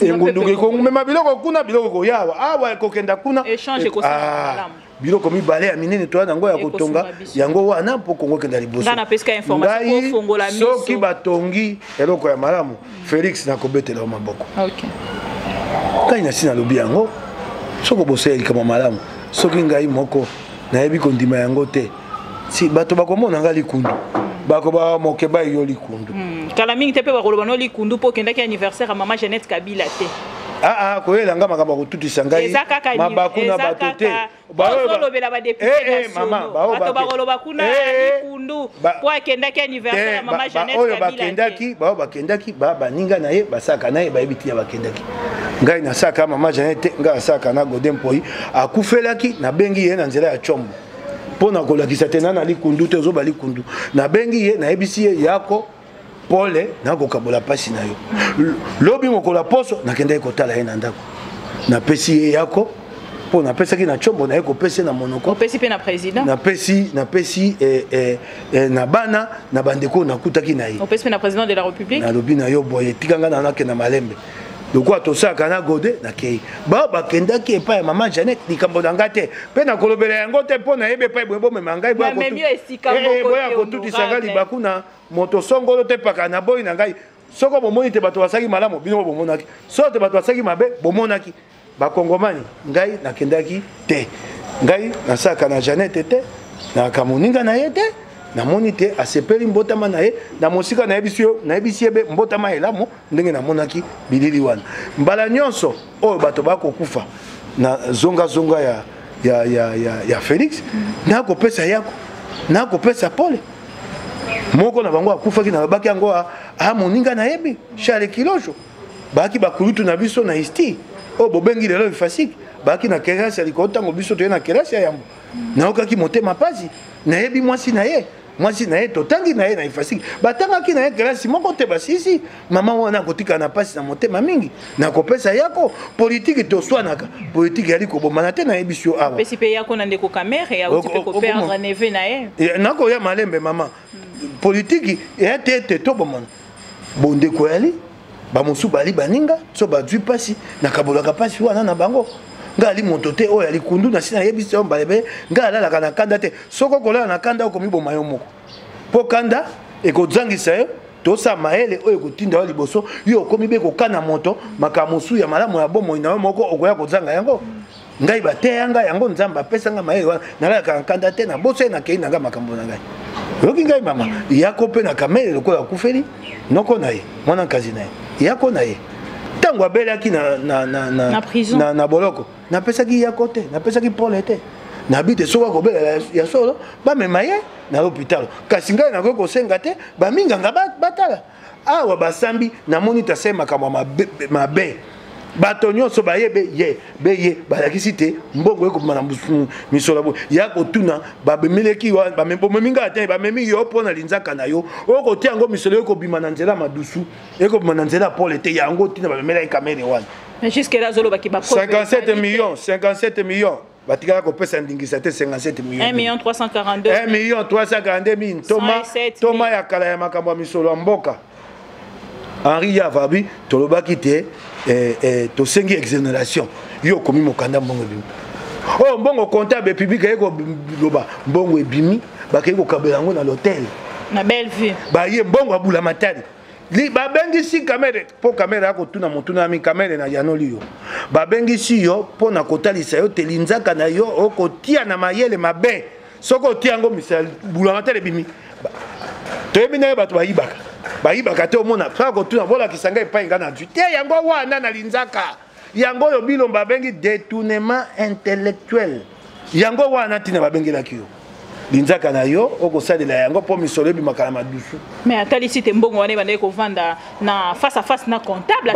ngunduka ekomema biloko kuna biloko koyawa awa ekokenda kuna échange ekosala biloko mibale ya minene to yango ya kotonga yango wana po kongo kenda liboso ngana peska information ko fongola miso soki batongi eloko ya malamu Félix na kobetela maboko OK kanya sina lobi yango soko boseli kama malamu soki ngai moko na yebi kondima yango te si bato bakomona ngali kundu bako ba moke ba yo likundu kala mingi te pe bakoloba no likundu po kenda ki anniversaire ya mama Jeannette Kabila te koyela nga makambo kotutisa ngai mabakuna bato te bazolobela badepute bato bakoloba kuna likundu po akendaki anniversaire ya mama Jeannette oyo bakendaki baninga na ye basaka na ye bayebi tina bakendaki ngai nasaka mama Jeannette ngai asaka na Godin Poi akufelaki nabengi ye na nzela ya Chombo mpo na kolakisa te na likundu te ozoba likundu nabengi ye nayebisi ye yako pole na kokabola pasi na yo lobi mokola poso nakendaki kotala ye na ndako napesi ye yako po na pesa ki na chombo na eko pesa na monoko opesi pe na président na pesi na bana na bandeko na kutaki na ye opesi pe na président de la république na lobi na yo boye tikanga na ke na malembe lokwa tosaka na gode na kei ba bakendaki epai ya mama Janet likambo na ngate pe na kolobela yango te po na yebe epai boye bomema ngai boya kotutisa libaku na moto songolo te paka na boyi na ngai soko bomoni te bato basaki malamu bino bomonaki so te bato basaki mabe bomonaki bakongomani ngai nakendaki te ngai nasaka na Janet te na kamoninga na ye te namoni te asepeli mbotama na ye na mosika nayebisi yebe mbotama elamo ndenge namonaki bilili wana mbala nyonso oyo bato bakokufa na zonga ya Félix nakopesa yako nakopesa pole moko na bango akufaki na babaki yango moninga na yebi Charles Kilojo baki bakulutu na biso na isti oyo bobengi lelo ifasiki baki na kelasi ya likolo ntango biso toye na kelasi ya yambo naokaki motema pasi nayebi mwasi na ye totangi na ye na ifasiki batangaki na ye kelasi moko te basisi mama wana kotika na pasi na motema mingi nakopesa yako politiki toswanaka politiki yali kobomana te nayebi sio awa pesi pe yako na ndeko kamere ya uti pe koperdre neve na ye nakoya malembe mama politiki ya te tobomana bondeko yali bamosu bali baninga so bazwi pasi nakabolaka pasi wana na bango nga ali moto te oyo ali kundu na sina yebisi on balebe nga alalaka na kanda te soko kolala na kanda okomi boma yo moko po kanda ekozangisa yo tosa maele oyo kotinda yo liboso yo okomi be kokana moto makamosu ya malamu ya bomoi na yo moko okoya kozanga yango ngai bateyanga yango nzamba apesanga maele wana nalalaka na kanda te na boso ye nakei na nga makambo na ngai yoki ngai mama yako mpe na kamele lokola akufeli noko na ye mwana nkazi na ye yako na ye ntango abelaki na boloko napesaki yako te napesaki pole te nabi te soki akobela ya solo bamema ye na lopitalo kasi ngai nakoki kosenga te baminganga batala awa basambi namoni tase makambo mabe bato nyonso bayebe ye balakisi te mbongo ekobima na misolo boye ya kotuna babemeleki bameminga te bamemi yo mpo na linzaka na yo okotia yango misolo ekobima na nzela madusu ekobima na nzela pole te yango ntina bamemelaki kamere wana 57 millions batikala kopesa ndingisa te 57 millions 1,342,000 toma ya kala ya makambo ya misolo ya mboka Henri Yavabi tolobaki te tosengi exonération yo komi mokanda mbongo ebimi oh mbongo comptable public eko loba mbongo ebimi bakei kokabela yango na l'hôtel na Bellevue baye mbongo abula matali babengisi kamere po kamere akotuna motuna ami kamere na yanoli yo babengisi yo po na kotalisa yo telinzaka na yo okotia na mayele mabe soko otia yango misali bula matali ebimi toyebi na yo bato bayibaka te omona fa kotuna bolakisa ngai epai nga na zwi te yango wana na linzaka yango oyo bilomba babengi détournement intellectuel yango wana ntina babengelaki yo linzaka na yo okosalela yango mpo misolo ebimaka na madusu mais atalisi te mbongo wana ebandaki kovanda na face à face na comptable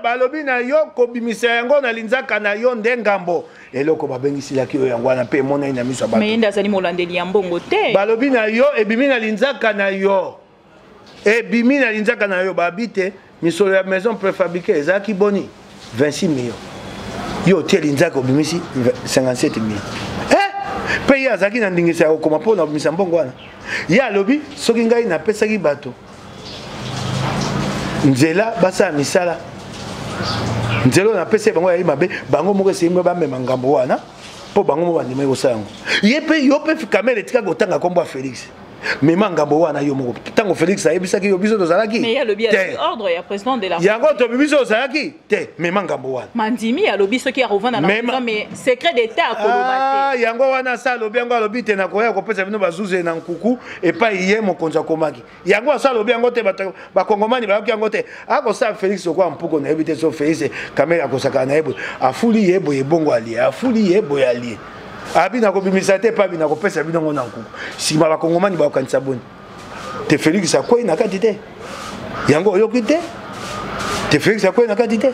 balobi na yo kobimisa yango na linzaka na yo nde ngambo eloko babengisilaki yo yango wana mpe emonai na miso ya bato mais nde azali molandeli ya mbongo te balobi na yo ebimi na linzaka na yo babi te misolo ya maison préfabriquée ezalaki boni 26 millions yo otie linzaka obimisi 57 millions mpe ye azalaki na ndingisa ya kokoma mpo na obimisa mbongo wana ye alobi soki ngai napesaki bato nzela basala misala nzela oyo napesa bango yali mabe bango moko esengi bamema ngambo wana mpo bango moko bandimaki kosala yango yo mpe kamere etikaki kotanga nkombo ya Félix mema ngambo wana yo moko ntango Félix ayebisaki yo biso tozalaki mais alobi ordre ya président de la yango tobi biso tozalaki te mema ngambo wana mandimi alobi soki akovanda na prison mais secret d'état akoloba te yango wana sa alobi yango alobi te nakoya kopesa bino bazuze na nkuku epai ye mokonzi akomaki yango asa alobi yango te bakongomani bayoki yango te akosala Félix okwa mpuko nayebi te so Félix kamere akosaka na ye boye afuli ye boye ebongo alie afuli ye boye alie abi na kobimisa te pa bina kopesa bino ngo na nkuku sima bakongomani bakokanisa boni te Félix akwei na kati te yango oyoki te Félix akwei na kati te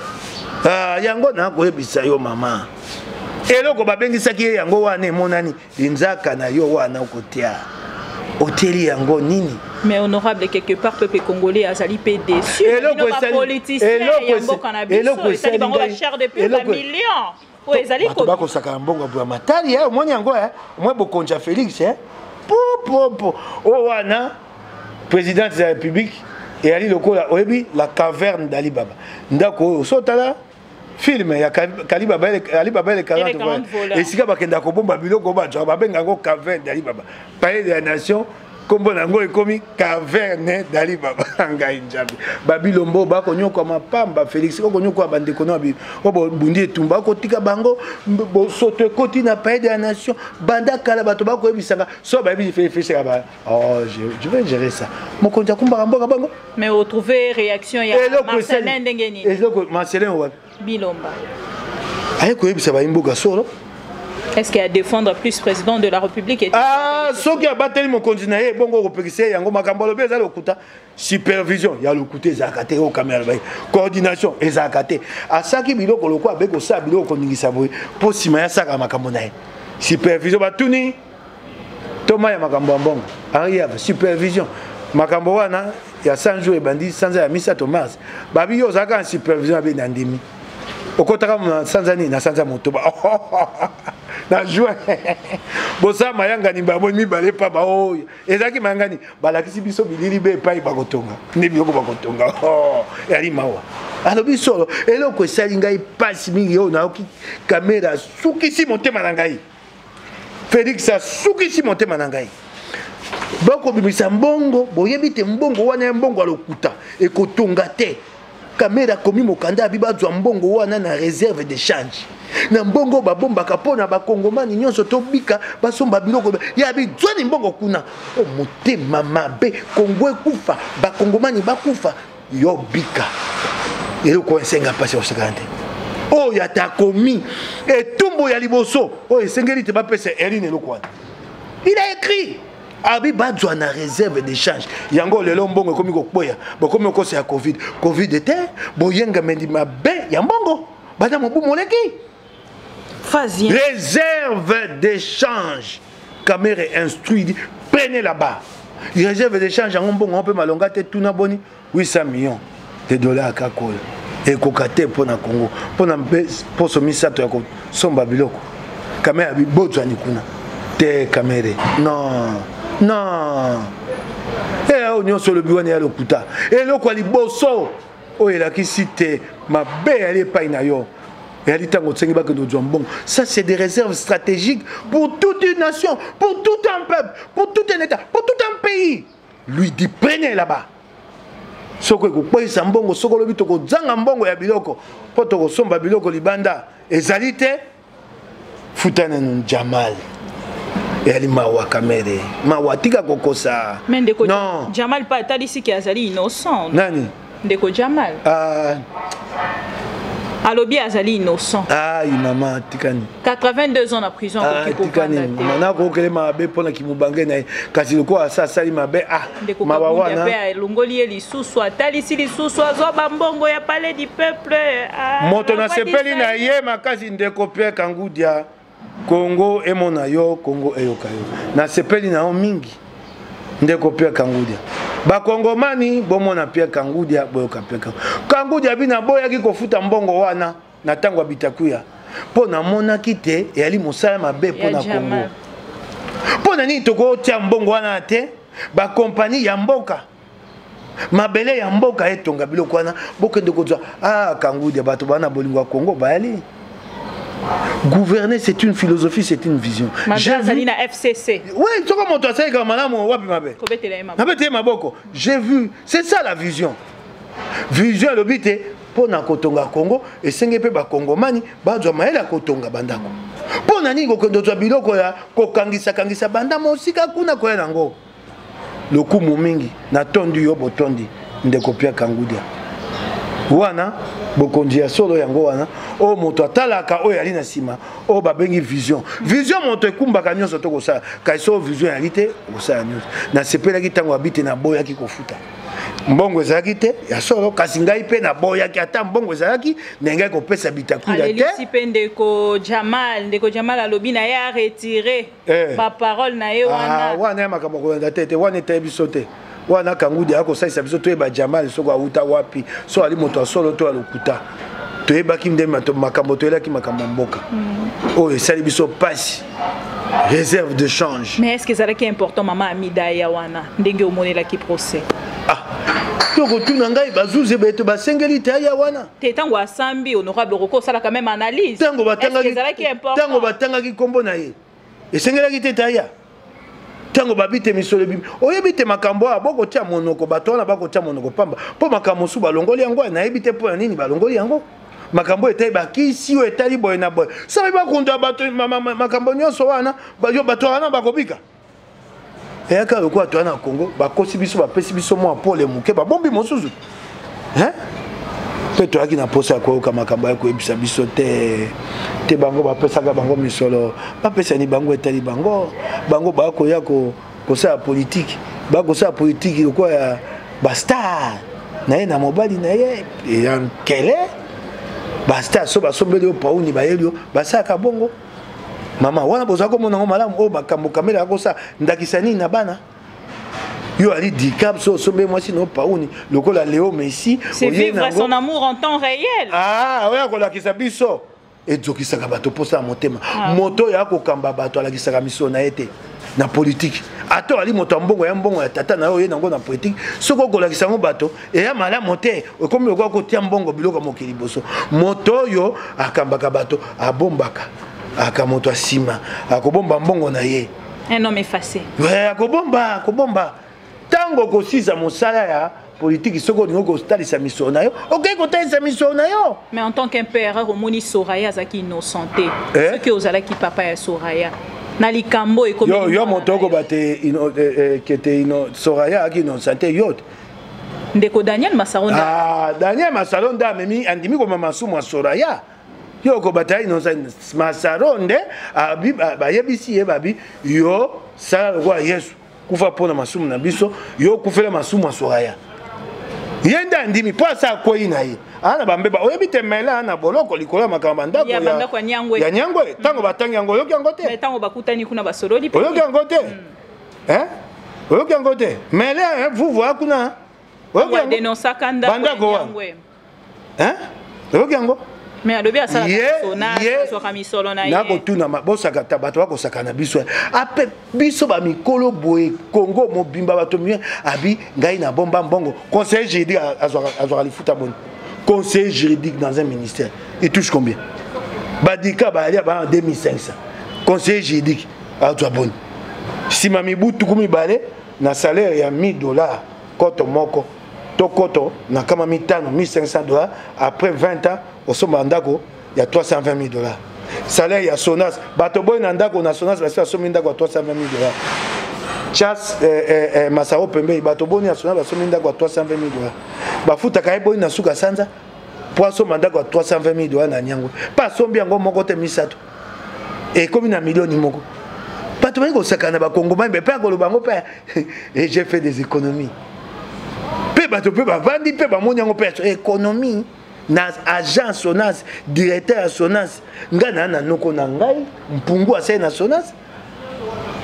yango nakoyebisa yo mama eloko babengisaki ye yango wana emonani linzaka na yo wana okotia otieli yango nini Mais honorable, quelque part, peuple congolais a sali peu déçu. Et là, politicien, il y a un bon cannabis. Et ça, il va cher depuis un million. Oui, ils allaient comme. Bako saka mbongo bwa matali ya omoni yango moi bokonja Félix po wana président de la République et ali lokola oyebi la caverne d'Ali Baba ndako sotala film ya Ali Baba le 40 et sika bakenda ko bomba biloko ba jwa babenga ngo caverne d'Ali Baba palais de la nation kombo nango ekomi caverne d'Ali Baba ngai njabi babilombo bako nyoko mapamba Félix ko nyoko bandeko no abi obo bundi etumba ko tika bango bo soto koti na palais de la nation banda kala bato bako ebisanga so ba bi Félix ba oh je vais gérer ça mon konja kumba mboka bango mais retrouver réaction ya Marcelin Ndengeni et donc Marcelin wa Bilomba aye ko ebisa ba imboka solo. Est-ce qu'il y a défendre plus président de la République et ah ce qui a battu mon continent bongo repérer yango makambo lobe za lokuta supervision ya lokuta zakate au caméra coordination ezakate asaki biloko lokwa beko sa biloko ningisa boy po sima ya saka makambo na supervision batuni toma ya makambo mbongo arrive supervision makambo wana ya 100 jours ebandi sanza ya misa Thomas babi yo zaka supervision abe na ndimi okotaka sanza ni na sanza motoba na joie bosa mayanga ni babo mi balé pa ba oyo ezaki mangani balakisi biso bilili be pa ibakotonga ne bioko bakotonga oh yali mawa alobi solo eloko esali ngai pasi mingi yo na oki caméra sukisi motema na ngai Félix sukisi motema na ngai boko bimisa mbongo boyebi te mbongo wana mbongo alokuta ekotonga te caméra komi mokanda bibazwa mbongo wana na réserve de change na mbongo babombaka pona bakongomani nyonso tobika basomba biloko ya bizwani mbongo kuna o motema mabe Kongo ekufa bakongomani bakufa yo bika eloko esenga pasi osekante o ya takomi etumbo ya liboso o esengeli te bapesa Eline eloko wana il a écrit abi bazwa na réserve d'échange yango lelo mbongo komi kokboya bokomi okosa ya covid était boyenga mendi mabe ya mbongo bana mobu moleki réserve d'échange caméra instruit prenez là-bas réserve d'échange en mbongo on peut malonga te tuna boni 800 millions de dollars kakola et kokate pour na Congo pour na poso misato ya ko somba biloko caméra bi bozwa ni kuna te caméra non on y a sur le bureau et lokuta et le quoi liboso oh il a qui cité ma belle elle est pas inayo et elle dit tango tsengiba que nous bon ça c'est des réserves stratégiques pour toute une nation pour tout un peuple pour tout un état pour tout un pays lui dit prenez là-bas soko ko poisa mbongo soko lobi to ko zanga mbongo ya biloko poto ko somba biloko libanda ezalité futana nun Jamal et mawa kamere mawa tika kokosa non Jamal pas tali si ki azali innocent nani ndeko Jamal alobi azali innocent maman tikani 82 ans en prison tikani mana ko kele mabe pona ki mubange na kasi loko asa sali mabe mawa wana pe longoli lisusu atali si lisusu azo bambongo ya palais du peuple moto na sepeli na ye makasi ndeko Pierre Kangudia Congo emona yo Congo eyokayo na sepeli na o mingi ndeko Pierre Kangudia bakongomani bomona Pierre Kangudia boyoka Pierre Kangudia bina boya ki kofuta mbongo wana na tango bitakuya pona mona kite yali mosala mabe pona Congo pona ni toko tia mbongo wana te ba compagnie ya mboka mabele ya mboka etonga biloko wana bokende kozwa Kangudia bato bana bolingo Congo bayali. Gouverner, c'est une philosophie, c'est une vision. J'ai vu na FCC. Oui, tu vois mon toi c'est comme madame wapi mabe. J'ai vu, c'est ça la vision. Vision le but est pour na kotonga Congo et senge pe ba kongomani bazwa maela kotonga bandako. Pour nani ko ndozwa biloko ya ko kangisa banda mosika kuna ko yango. Le kumu mingi na tondi yo botondi ndeko Pierre Kangudia. Wana bokondia solo yango wana o moto atalaka o yali na sima o babengi vision moto ekumbaka nyonso to kosa kaiso vision yalité kosa nyonso na sepela kitango abite na boya ki kofuta mbongo ezalaki te ya solo kasi ngai pe na boya ki ata mbongo ezalaki nengai kopesa bitakula te aleli pe ndeko Jamal alobi na ya retirer ba parole na ye wana wana makambo ko ndate te wana te biso te wana kangudi akosalisa biso toyeba Jamal soko auta wapi so ali moto solo to alokuta toyebaki nde makambo toyelaki makambo mboka oyo esali biso pasi réserve de change. Mais est-ce que ça est important maman Amida Yawana ndenge omonelaki procès? Toko tuna ngai bazuze beto basengeli ta Yawana te tango asambi honorable Roko sala quand même analyse tango batangaki kombo na ye esengelaki te ta ya tango babite misolo bim oyebite makambo aboko tia monoko batona bako tia monoko pamba po makambo su balongoli yango na yebite po nini balongoli yango makambo etai bakisi o etali boy na boy ça va konta bato makambo nyonso wana bayo bato wana bakobika eyaka lokwa to na Congo bakosi biso bapesi biso mo apole muke babombi mosusu hein peto aki na posa ko ka makambo ya ko ebisa biso te bango bapesa ka bango misolo bapesa ni bango etali bango bako ya ko sa politique bako sa politique lokwa ya basta na ye na mobali na ye ya kele basta so basombeli o pauni bayelio basaka bongo mama wana bozako monango malamu o bakambo kamera akosa ndakisani na bana yo ali dikab so sombe mwasi no pauni lokola Léo Messi c'est vivre son amour en temps réel oya kolakisa biso ezokisaka bato posa motema moto ya kokamba bato alakisaka miso na ete na politique ato ali moto mbongo ya mbongo ya tata na yo nango na politique soko kolakisa ngo bato eya malamu te okomi lokwa kotia mbongo biloko mokili boso moto yo akambaka bato abombaka akamoto asima akobomba mbongo na ye un homme effacé akobomba tango kosisa mosala ya politique soko ningo kotalisa miso na yo okay kotalisa miso na yo mais en tant qu'un omoni Soraya zaki innocenté ce que ozalaki papa ya Soraya na likambo ekomi yo motoko bate kete Soraya aki innocenté yo ndeko Daniel Masaronda Daniel Masaronda memi andimi ko mama sumu Soraya yo ko bataille non Masaronde bayebisi ye babi yo sala kwa Yesu kufa pona masumu na biso yo kufela masumu Soraya yenda ndimi po sa ko ina yi ana bambeba oyebite mela na boloko likolo makamba ndako ya nyangwe tango batangi yango yoki yango te tango bakutani kuna basololi yoki yango te yoki yango te mela vous voir kuna yoki yango dénoncer kanda nyangwe yoki yango mais alobi asala sona so kamisolo na ye na ko tuna bosaka tabato bako sakana biso ape biso ba mikolo boye Congo mobimba bato mien abi ngai na bomba mbongo conseiller juridique azwa lifuta bon conseiller juridique dans un ministère il touche combien badika ba ali ba 2500 conseiller juridique azwa bon si mami butu kumi bale na salaire ya $1000 koto moko to koto na kama mitano $1500 après 20 ans au somandako il y a $320,000 salaire ya Sonas bato boy na ndako na Sonas basi asomi ndako $320,000 chas Masao Pembe bato boy na Sonas asomi ndako $320,000 bafuta kai boy na suka sanza poisson mandako $320,000 na nyango pas sombi yango moko te misato et comme na millioni moko bato bako sakana ba Kongomani be pa koloba ngo pa et j'ai fait des économies pe bato pe ba vandi pe ba monyango pe économie na agent Sonas directeur à Sonas ngana na noko na ngai mpungu ase na Sonas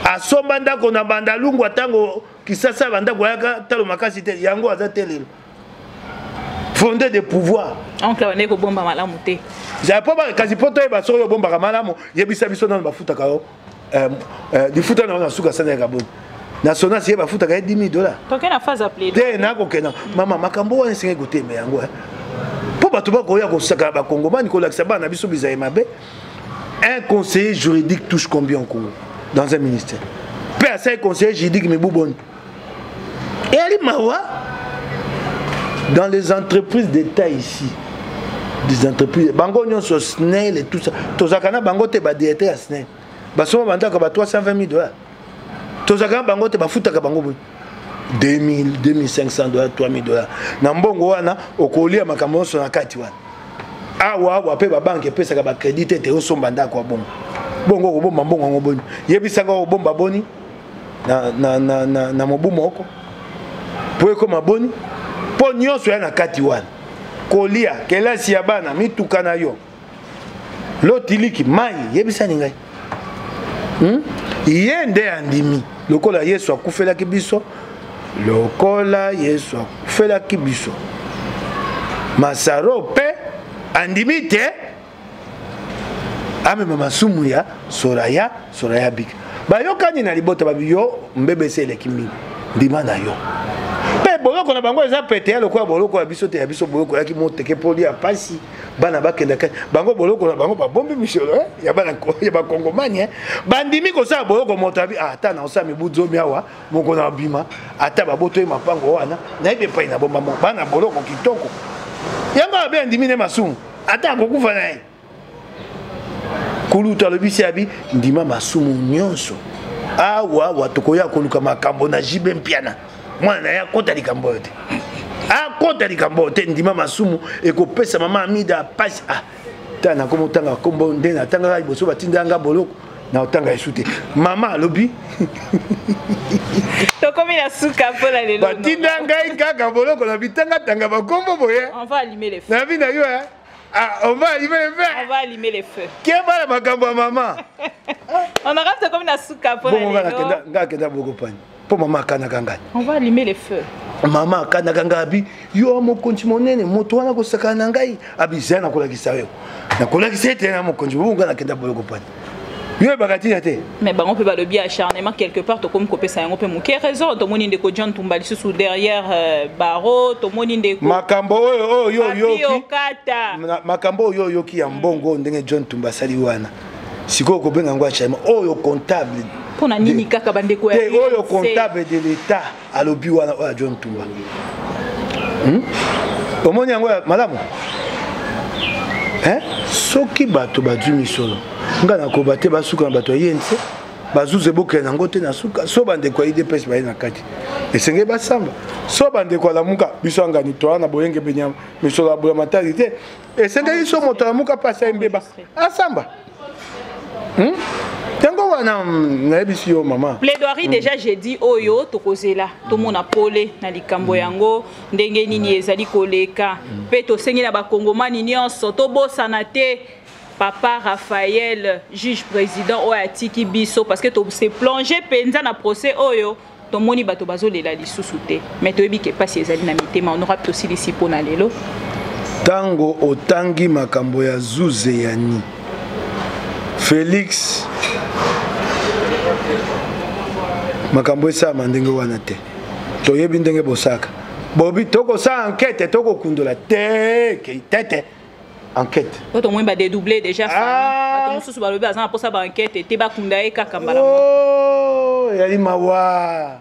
asomba ndako na bandalungu atango kisasa bandako yaka talo makasi te yango aza telelo fondé de pouvoir oncle wane ko bomba malamu te ja po ba kasi poto e ba so yo bomba malamu yebisa biso na bafuta ka yo difuta na suka sana ya kaboni na Sonas ye bafuta ka $10,000 to ke na phase appelée te na ko kena mama makambo wana singe goteme yango po bato bakoya kosaka ba Kongomani kolakisa bana biso bizaye mabe un conseiller juridique touche combien au Congo dans un ministère pe asa conseiller juridique me buboni et ali mawa dans les entreprises d'État ici des entreprises bango nyonso SNEL et tout ça tozakana bango te ba directeur ya SNEL basoma bandaka ba $320,000 tozakana bango te bafutaka bango boy $2,000, $2,500, $3,000 na mbongo wana okolia makambo nyonso na kati wana awa pe ba banque pesaka ba crédit te osomba ndako bongo bongo kobomba mbongo ngo boni yebisaka kobomba boni na mobu moko po ekoma boni po nyonso ya na kati wana kolia kelasi ya bana mituka na yo lotiliki mai yebisani ngai ye nde andimi lokola Yesu akufelaki biso lokola Yesu afelaki biso masaro pe andimi te amema masumu ya Soraya bik bayokani na libota babiyo mbebese eleki mingi ndima na yo pe boloko na bango eza pete ya lokola boloko ya biso te ya biso boloko yaki moteke poli ya pasi bana bakenda kani bango boloko na bango babombi misolo ya bana ya bakongomani bandimi kosala boloko moto abi ata na osami buzomi awa moko na bima ata baboto ye mapango wana na ibe pai na bomba mo bana boloko kitoko yango abe ndimi ne masumu ata akokufa na ye kuluta lobisi abi ndima masumu nyonso awa watokoya koluka makambo na jibe mpiana mwana ya kota likambo yote akota likambo yote ndima masumu ekopesa mama amida pasi tana komo tanga kombo ndena tanga liboso batindanga boloko na otanga esute mama alobi tokomi na suka pola lelo batindanga kaka boloko na bitanga tanga bakombo boye on va allumer les feux na bina yo on va allumer les feux. On va allumer les feux. Qui est pas la makambo maman? On aura fait comme la souka pour maman kana kanga. On va allumer les feux. Maman kana kanga abi yo mo konti monene moto wana ko sakana ngai abi zana ko lakisa yo. Na ko lakisa te na mo konti bunga na kenda boloko pani. Yo bakati te. Mais bah on peut pas le bien acharnement quelque part to comme coper ça on peut mouker raison to moni ndeko John Tumbali sous derrière barreau to moni ndeko makambo oyo yo makambo oyo ki ya mbongo ndenge John Tumba sali wana siko ko benga ngwa chama oyo comptable pona nini kaka bandeko ya oyo comptable de l'état alobi wana oyo John Tumba omoni yango malamu soki bato badumi solo nga na kobate basuka na bato yense bazuze boke na ngote na suka so bande kwa IDPS ba na kati esenge basamba so bande kwa lamuka biso ngani to na boyenge benyama misolo abula matalité esenge iso moto lamuka pasa mbeba asamba tango wana na ebisi yo mama plaidoirie déjà j'ai dit oyo tokozela to mona pole na likambo yango ndenge nini ezali koleka pe to sengi na bakongomani nyonso to bosana te Papa Raphaël, juge président o atiki biso parce que to se plonger penza na procès oyo to moni bato bazolela lisusu te mais to yebi ke pasi ezali na mitema on aura aussi les sipona lelo tango otangi makambo ya zuze yani Félix makambo esa mandenge wana te to yebi ndenge bosaka bobi toko sa enquête toko kundola te ke tete enquête. Quand on va dédoubler déjà, on se souvient de pour ça enquête et ba kunda e kaka mbala. Oh, yali mawa.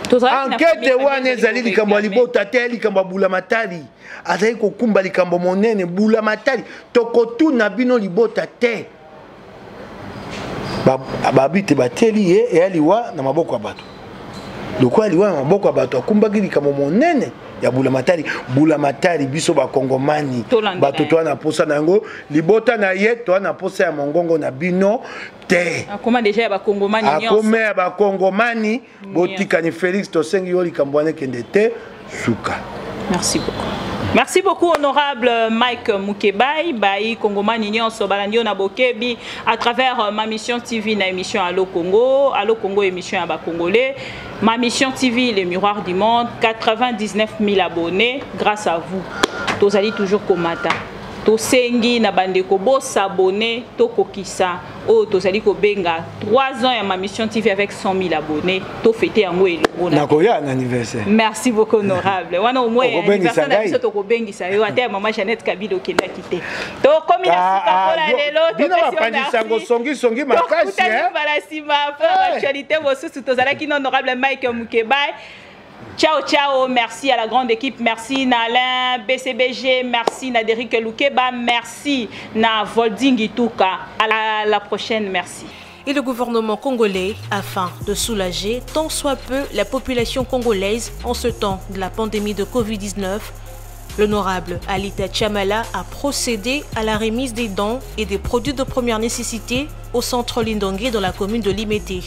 Enquête wana ezali likambo libota te likambo bula matali. Azali ko kumba likambo monene bula matali. Tokotu na bino libota te. Babite bateli e aliwa na maboko ya bato. Loko aliwa na maboko ya bato akumba likambo monene. Ya bula matari biso ba kongomani bato to na posa nango libota na ye to na posa ya mongongo na bino te akoma déjà ya ba kongomani nyonso akoma ya ba kongomani botika ni Félix to sengi yo likambo wana kende te suka. Merci beaucoup. Merci beaucoup honorable Mike Mukebai Bayi Kongomani nyonso balandi na bokebi à travers ma mission TV na émission Allo Congo émission à ba congolais. Ma mission TV le miroir du monde 99 000 abonnés grâce à vous. Tous allez toujours komata. To sengi na bandeko bo s'abonner to kokisa o to sali ko benga 3 ans ya ma mission TV avec 100 000 abonnés to fêter yango elongo na koya un anniversaire. Merci beaucoup honorable wana au moins anniversaire na biso to ko bengisa yo ate maman Jeannette Kabilo kenda kité to komi na suka pola lelo to bino bapandi sango songi makasi bala sima pour actualité bosusu to zalaki honorable Mike Mukebai. Ciao, ciao, merci à la grande équipe, merci Nalain, BCBG, merci Naderic Loukeba, merci na Volding Touka. À la prochaine, merci. Et le gouvernement congolais afin de soulager tant soit peu la population congolaise en ce temps de la pandémie de Covid-19. L'honorable Alita Chamala a procédé à la remise des dons et des produits de première nécessité au centre Lindongué dans la commune de Limete.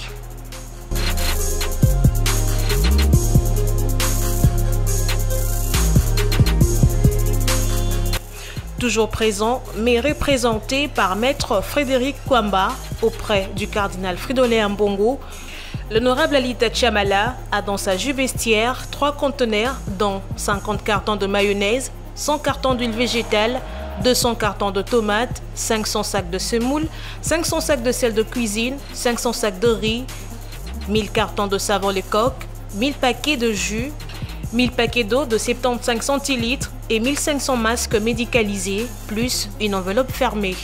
Toujours présent, mais représenté par Maître Frédéric Kwamba auprès du cardinal Fridolin Mbongo, L'honorable Alita Chamala a dans sa jupe vestiaire 3 conteneurs dont 50 cartons de mayonnaise, 100 cartons d'huile végétale, 200 cartons de tomates, 500 sacs de semoule, 500 sacs de sel de cuisine, 500 sacs de riz, 1000 cartons de savon Lecoq, 1000 paquets de jus, 1000 paquets d'eau de 75 centilitres et 1500 masques médicalisés, plus une enveloppe fermée.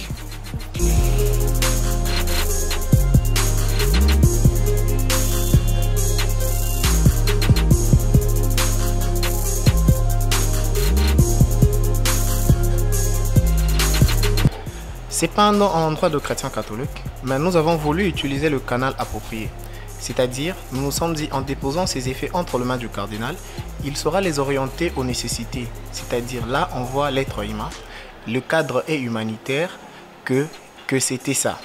C'est pas un endroit de chrétiens catholiques, mais nous avons voulu utiliser le canal approprié. C'est-à-dire, nous nous sommes dit en déposant ces effets entre les mains du cardinal, il saura les orienter aux nécessités. C'est-à-dire, là, on voit l'être humain, le cadre est humanitaire, que c'était ça.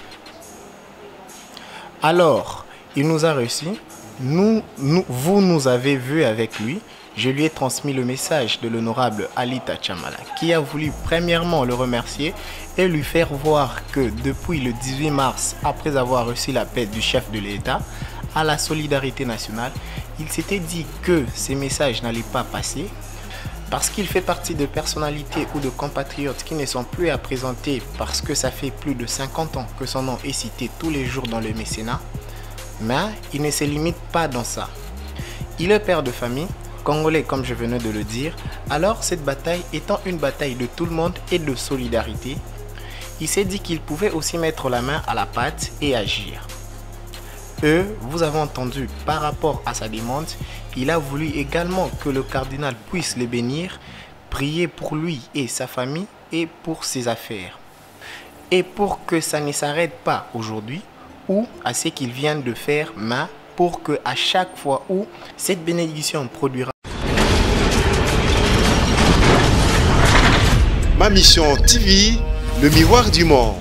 Alors, il nous a reçus, vous nous avez vus avec lui. Je lui ai transmis le message de l'honorable Alita Chamala, qui a voulu premièrement le remercier et lui faire voir que depuis le 18 mars, après avoir reçu l'appel du chef de l'État à la solidarité nationale, il s'était dit que ces messages n'allaient pas passer parce qu'il fait partie de personnalités ou de compatriotes qui ne sont plus à présenter parce que ça fait plus de 50 ans que son nom est cité tous les jours dans le mécénat. Mais il ne se limite pas dans ça. Il est père de famille, congolais comme je venais de le dire, alors cette bataille étant une bataille de tout le monde et de solidarité, il s'est dit qu'il pouvait aussi mettre la main à la pâte et agir. Vous avez entendu par rapport à sa demande, il a voulu également que le cardinal puisse le bénir, prier pour lui et sa famille et pour ses affaires. Et pour que ça ne s'arrête pas aujourd'hui ou à ce qu'il vient de faire, mais pour que à chaque fois où cette bénédiction produira. Ma mission TV, le miroir du monde.